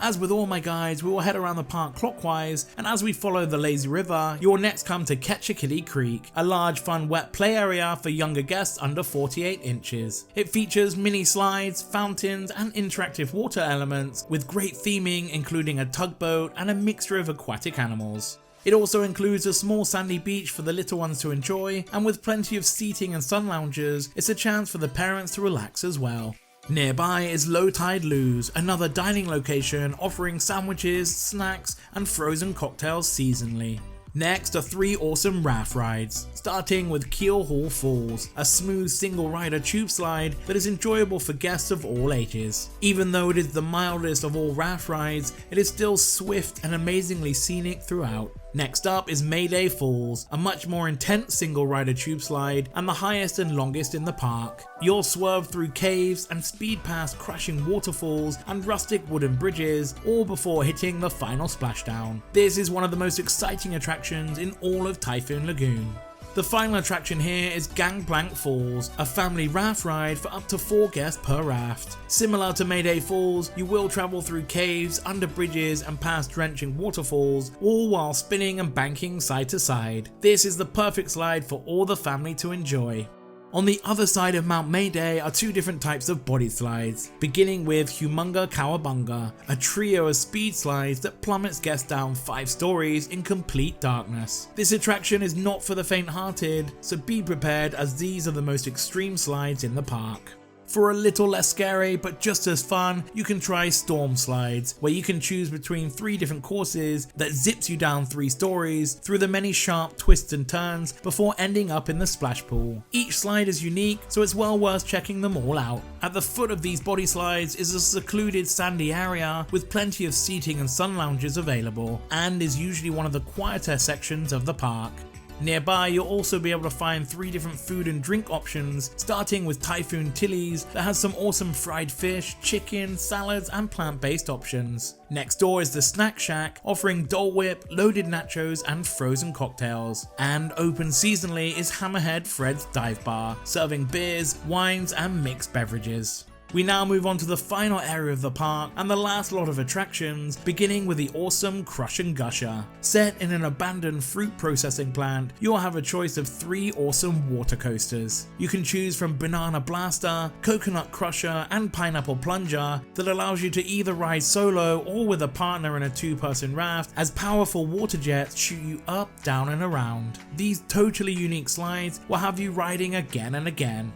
As with all my guides, we will head around the park clockwise, and as we follow the lazy river, you will next come to Ketchikalli Creek, a large fun wet play area for younger guests under 48 inches. It features mini slides, fountains and interactive water elements, with great theming including a tugboat and a mixture of aquatic animals. It also includes a small sandy beach for the little ones to enjoy, and with plenty of seating and sun lounges, it's a chance for the parents to relax as well. Nearby is Low Tide Lou's, another dining location offering sandwiches, snacks and frozen cocktails seasonally. Next are 3 awesome raft rides, starting with Keel Hall Falls, a smooth single rider tube slide that is enjoyable for guests of all ages. Even though it is the mildest of all raft rides, it is still swift and amazingly scenic throughout. Next up is Mayday Falls, a much more intense single rider tube slide and the highest and longest in the park. You'll swerve through caves and speed past crashing waterfalls and rustic wooden bridges, all before hitting the final splashdown. This is one of the most exciting attractions in all of Typhoon Lagoon. The final attraction here is Gangplank Falls, a family raft ride for up to 4 guests per raft. Similar to Mayday Falls, you will travel through caves, under bridges and past drenching waterfalls, all while spinning and banking side to side. This is the perfect slide for all the family to enjoy. On the other side of Mount Mayday are 2 different types of body slides, beginning with Humunga Cowabunga, a trio of speed slides that plummets guests down 5 stories in complete darkness. This attraction is not for the faint-hearted, so be prepared as these are the most extreme slides in the park. For a little less scary but just as fun, you can try Storm Slides, where you can choose between 3 different courses that zips you down 3 stories through the many sharp twists and turns before ending up in the splash pool. Each slide is unique, so it's well worth checking them all out. At the foot of these body slides is a secluded sandy area with plenty of seating and sun lounges available, and is usually one of the quieter sections of the park. Nearby, you'll also be able to find 3 different food and drink options, starting with Typhoon Tilly's that has some awesome fried fish, chicken, salads and plant-based options. Next door is the Snack Shack, offering Dole Whip, loaded nachos and frozen cocktails. And open seasonally is Hammerhead Fred's Dive Bar, serving beers, wines and mixed beverages. We now move on to the final area of the park and the last lot of attractions, beginning with the awesome Crush and Gusher. Set in an abandoned fruit processing plant, you'll have a choice of 3 awesome water coasters. You can choose from Banana Blaster, Coconut Crusher and Pineapple Plunger that allows you to either ride solo or with a partner in a 2-person raft, as powerful water jets shoot you up, down and around. These totally unique slides will have you riding again and again.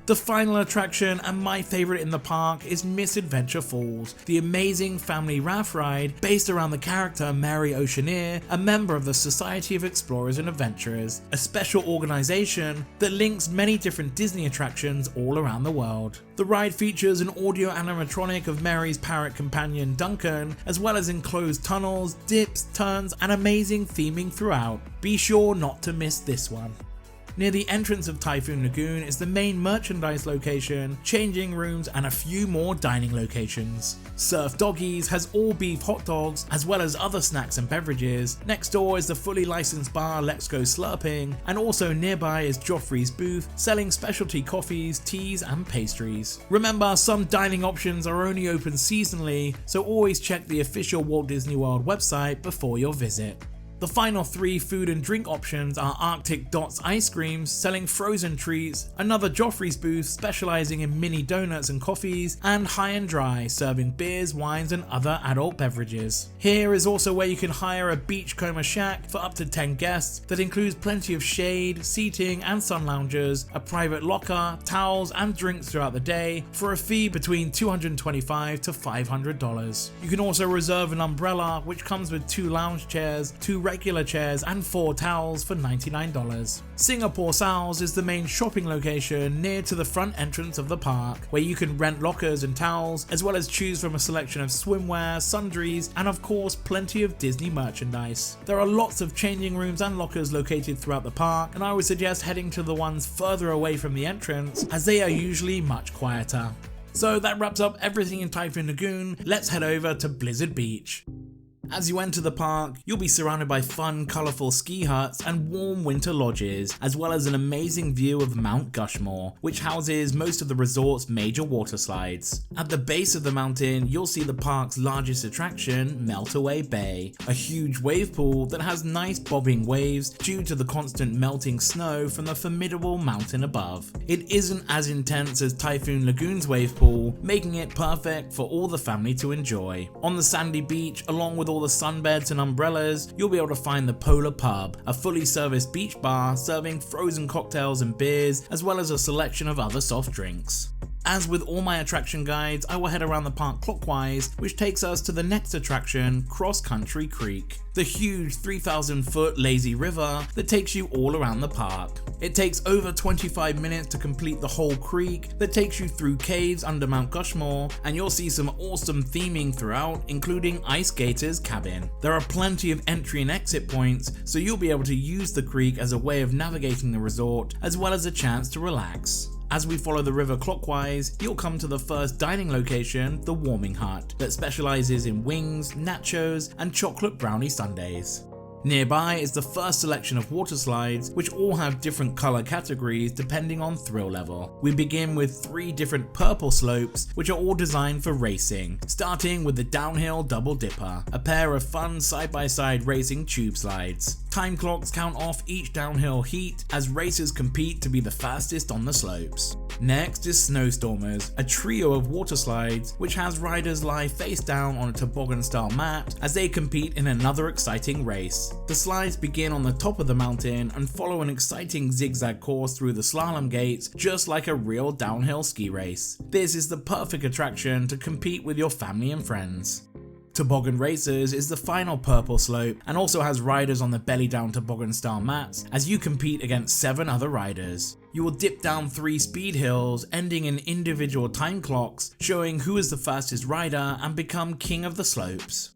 The final attraction, and my favourite in the park, is Misadventure Falls, the amazing family raft ride based around the character Mary Oceaneer, a member of the Society of Explorers and Adventurers, a special organisation that links many different Disney attractions all around the world. The ride features an audio animatronic of Mary's parrot companion Duncan, as well as enclosed tunnels, dips, turns and amazing theming throughout. Be sure not to miss this one. Near the entrance of Typhoon Lagoon is the main merchandise location, changing rooms and a few more dining locations. Surf Doggies has all beef hot dogs as well as other snacks and beverages. Next door is the fully licensed bar Let's Go Slurping, and also nearby is Joffrey's booth selling specialty coffees, teas and pastries. Remember, some dining options are only open seasonally, so always check the official Walt Disney World website before your visit. The final 3 food and drink options are Arctic Dots Ice Creams selling frozen treats, another Joffrey's booth specializing in mini donuts and coffees, and High and Dry serving beers, wines and other adult beverages. Here is also where you can hire a beachcomber shack for up to 10 guests that includes plenty of shade, seating and sun loungers, a private locker, towels and drinks throughout the day for a fee between $225 to $500. You can also reserve an umbrella which comes with 2 lounge chairs, 2 regular chairs and 4 towels for $99. Singapore Sals is the main shopping location near to the front entrance of the park, where you can rent lockers and towels, as well as choose from a selection of swimwear, sundries, and of course plenty of Disney merchandise. There are lots of changing rooms and lockers located throughout the park, and I would suggest heading to the ones further away from the entrance, as they are usually much quieter. So that wraps up everything in Typhoon Lagoon. Let's head over to Blizzard Beach. As you enter the park, you'll be surrounded by fun, colourful ski huts and warm winter lodges, as well as an amazing view of Mount Gushmore, which houses most of the resort's major water slides. At the base of the mountain, you'll see the park's largest attraction, Meltaway Bay, a huge wave pool that has nice bobbing waves due to the constant melting snow from the formidable mountain above. It isn't as intense as Typhoon Lagoon's wave pool, making it perfect for all the family to enjoy. On the sandy beach, along with all the sunbeds and umbrellas, you'll be able to find the Polar Pub, a fully serviced beach bar serving frozen cocktails and beers, as well as a selection of other soft drinks. As with all my attraction guides, I will head around the park clockwise, which takes us to the next attraction, Cross Country Creek, the huge 3,000-foot lazy river that takes you all around the park. It takes over 25 minutes to complete the whole creek that takes you through caves under Mount Gushmore, and you'll see some awesome theming throughout, including Ice Gator's cabin. There are plenty of entry and exit points, so you'll be able to use the creek as a way of navigating the resort, as well as a chance to relax. As we follow the river clockwise, you'll come to the first dining location, the Warming Hut, that specializes in wings, nachos, and chocolate brownie sundaes. Nearby is the first selection of water slides, which all have different color categories depending on thrill level. We begin with 3 different purple slopes, which are all designed for racing, starting with the downhill Double Dipper, a pair of fun side-by-side racing tube slides. Time clocks count off each downhill heat as racers compete to be the fastest on the slopes. Next is Snowstormers, a trio of water slides which has riders lie face down on a toboggan-style mat as they compete in another exciting race. The slides begin on the top of the mountain and follow an exciting zigzag course through the slalom gates, just like a real downhill ski race. This is the perfect attraction to compete with your family and friends. Toboggan Racers is the final purple slope and also has riders on the belly down toboggan style mats as you compete against 7 other riders. You will dip down 3 speed hills, ending in individual time clocks, showing who is the fastest rider and become king of the slopes.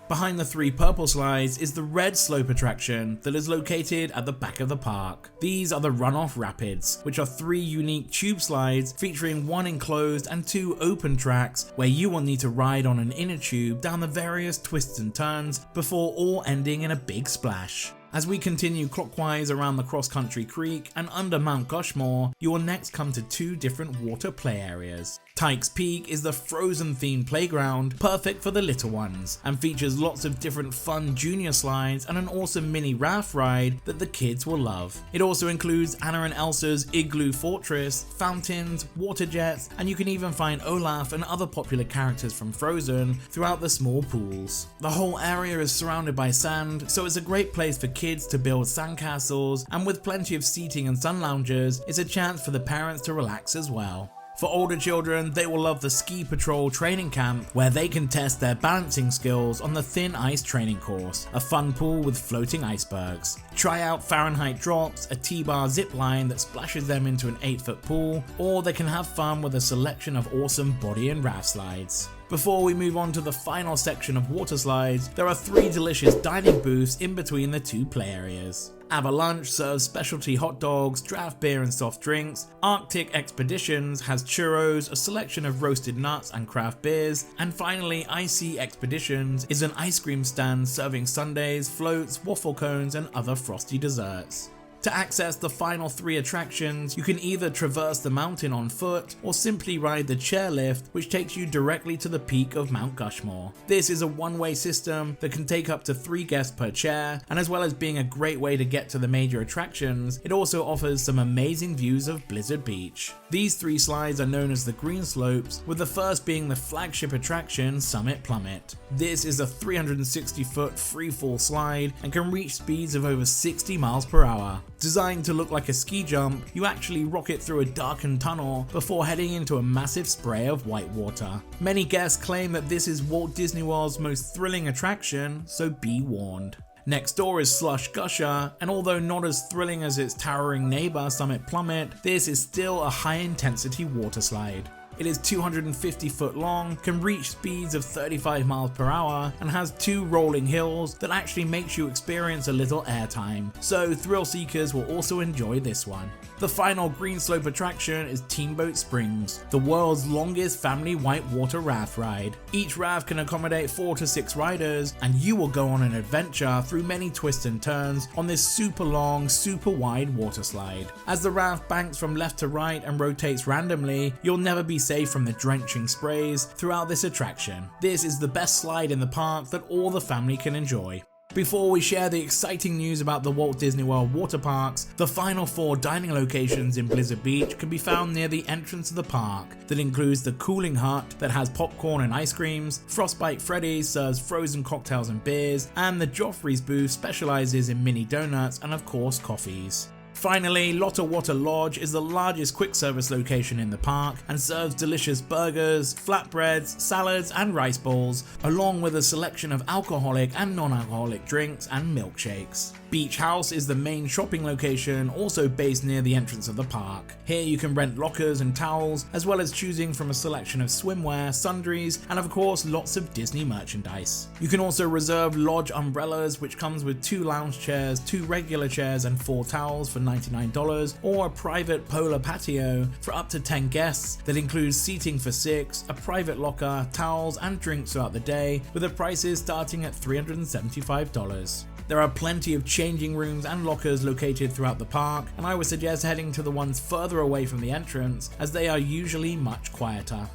Behind the 3 purple slides is the red slope attraction that is located at the back of the park. These are the Runoff Rapids, which are 3 unique tube slides featuring 1 enclosed and 2 open tracks where you will need to ride on an inner tube down the various twists and turns before all ending in a big splash. As we continue clockwise around the cross-country creek and under Mount Gushmore, you will next come to 2 different water play areas. Tyke's Peak is the Frozen themed playground, perfect for the little ones, and features lots of different fun junior slides and an awesome mini raft ride that the kids will love. It also includes Anna and Elsa's Igloo Fortress, fountains, water jets, and you can even find Olaf and other popular characters from Frozen throughout the small pools. The whole area is surrounded by sand, so it's a great place for kids to build sandcastles, and with plenty of seating and sun loungers, it's a chance for the parents to relax as well. For older children, they will love the Ski Patrol training camp where they can test their balancing skills on the thin ice training course, a fun pool with floating icebergs. Try out Fahrenheit Drops, a T-bar zip line that splashes them into an 8-foot pool, or they can have fun with a selection of awesome body and raft slides. Before we move on to the final section of water slides, there are 3 delicious dining booths in between the 2 play areas. Avalanche serves specialty hot dogs, draft beer and soft drinks. Arctic Expeditions has churros, a selection of roasted nuts and craft beers. And finally, Icy Expeditions is an ice cream stand serving sundaes, floats, waffle cones and other frosty desserts. To access the final 3 attractions, you can either traverse the mountain on foot or simply ride the chairlift, which takes you directly to the peak of Mount Gushmore. This is a one-way system that can take up to 3 guests per chair, and as well as being a great way to get to the major attractions, it also offers some amazing views of Blizzard Beach. These 3 slides are known as the Green Slopes, with the first being the flagship attraction, Summit Plummet. This is a 360-foot free-fall slide and can reach speeds of over 60 miles per hour. Designed to look like a ski jump, you actually rocket through a darkened tunnel before heading into a massive spray of white water. Many guests claim that this is Walt Disney World's most thrilling attraction, so be warned. Next door is Slush Gusher, and although not as thrilling as its towering neighbor Summit Plummet, this is still a high-intensity water slide. It is 250 foot long, can reach speeds of 35 miles per hour, and has 2 rolling hills that actually makes you experience a little airtime, so thrill seekers will also enjoy this one. The final green slope attraction is Teamboat Springs, the world's longest family whitewater raft ride. Each raft can accommodate 4 to 6 riders, and you will go on an adventure through many twists and turns on this super long, super wide water slide. As the raft banks from left to right and rotates randomly, you'll never be safe from the drenching sprays throughout this attraction. This is the best slide in the park that all the family can enjoy. Before we share the exciting news about the Walt Disney World water parks, the final 4 dining locations in Blizzard Beach can be found near the entrance of the park. That includes the Cooling Hut that has popcorn and ice creams, Frostbite Freddy's serves frozen cocktails and beers, and the Joffrey's booth specializes in mini donuts and of course coffees. Finally, Lotta Water Lodge is the largest quick service location in the park and serves delicious burgers, flatbreads, salads and rice bowls, along with a selection of alcoholic and non-alcoholic drinks and milkshakes. Beach House is the main shopping location, also based near the entrance of the park. Here you can rent lockers and towels, as well as choosing from a selection of swimwear, sundries, and of course lots of Disney merchandise. You can also reserve lodge umbrellas, which comes with 2 lounge chairs, 2 regular chairs and 4 towels for $99, or a private polar patio for up to 10 guests that includes seating for 6, a private locker, towels and drinks throughout the day, with the prices starting at $375. There are plenty of changing rooms and lockers located throughout the park, and I would suggest heading to the ones further away from the entrance, as they are usually much quieter.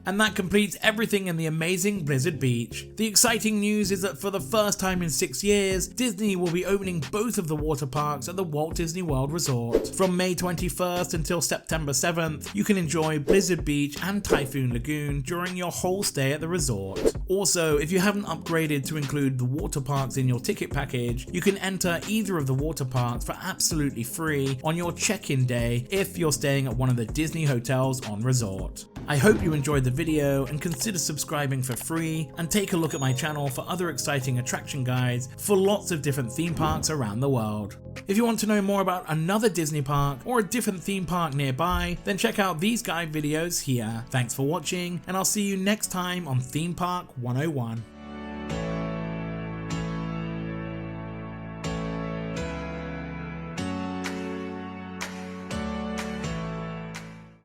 And that completes everything in the amazing Blizzard Beach. The exciting news is that for the first time in 6 years, Disney will be opening both of the water parks at the Walt Disney World Resort. From May 21st until September 7th, you can enjoy Blizzard Beach and Typhoon Lagoon during your whole stay at the resort. Also, if you haven't upgraded to include the water parks in your ticket package, you can enter either of the water parks for absolutely free on your check-in day if you're staying at one of the Disney hotels on resort. I hope you enjoyed the video and consider subscribing for free, and take a look at my channel for other exciting attraction guides for lots of different theme parks around the world. If you want to know more about another Disney park or a different theme park nearby, then check out these guide videos here. Thanks for watching, and I'll see you next time on Theme Park 101.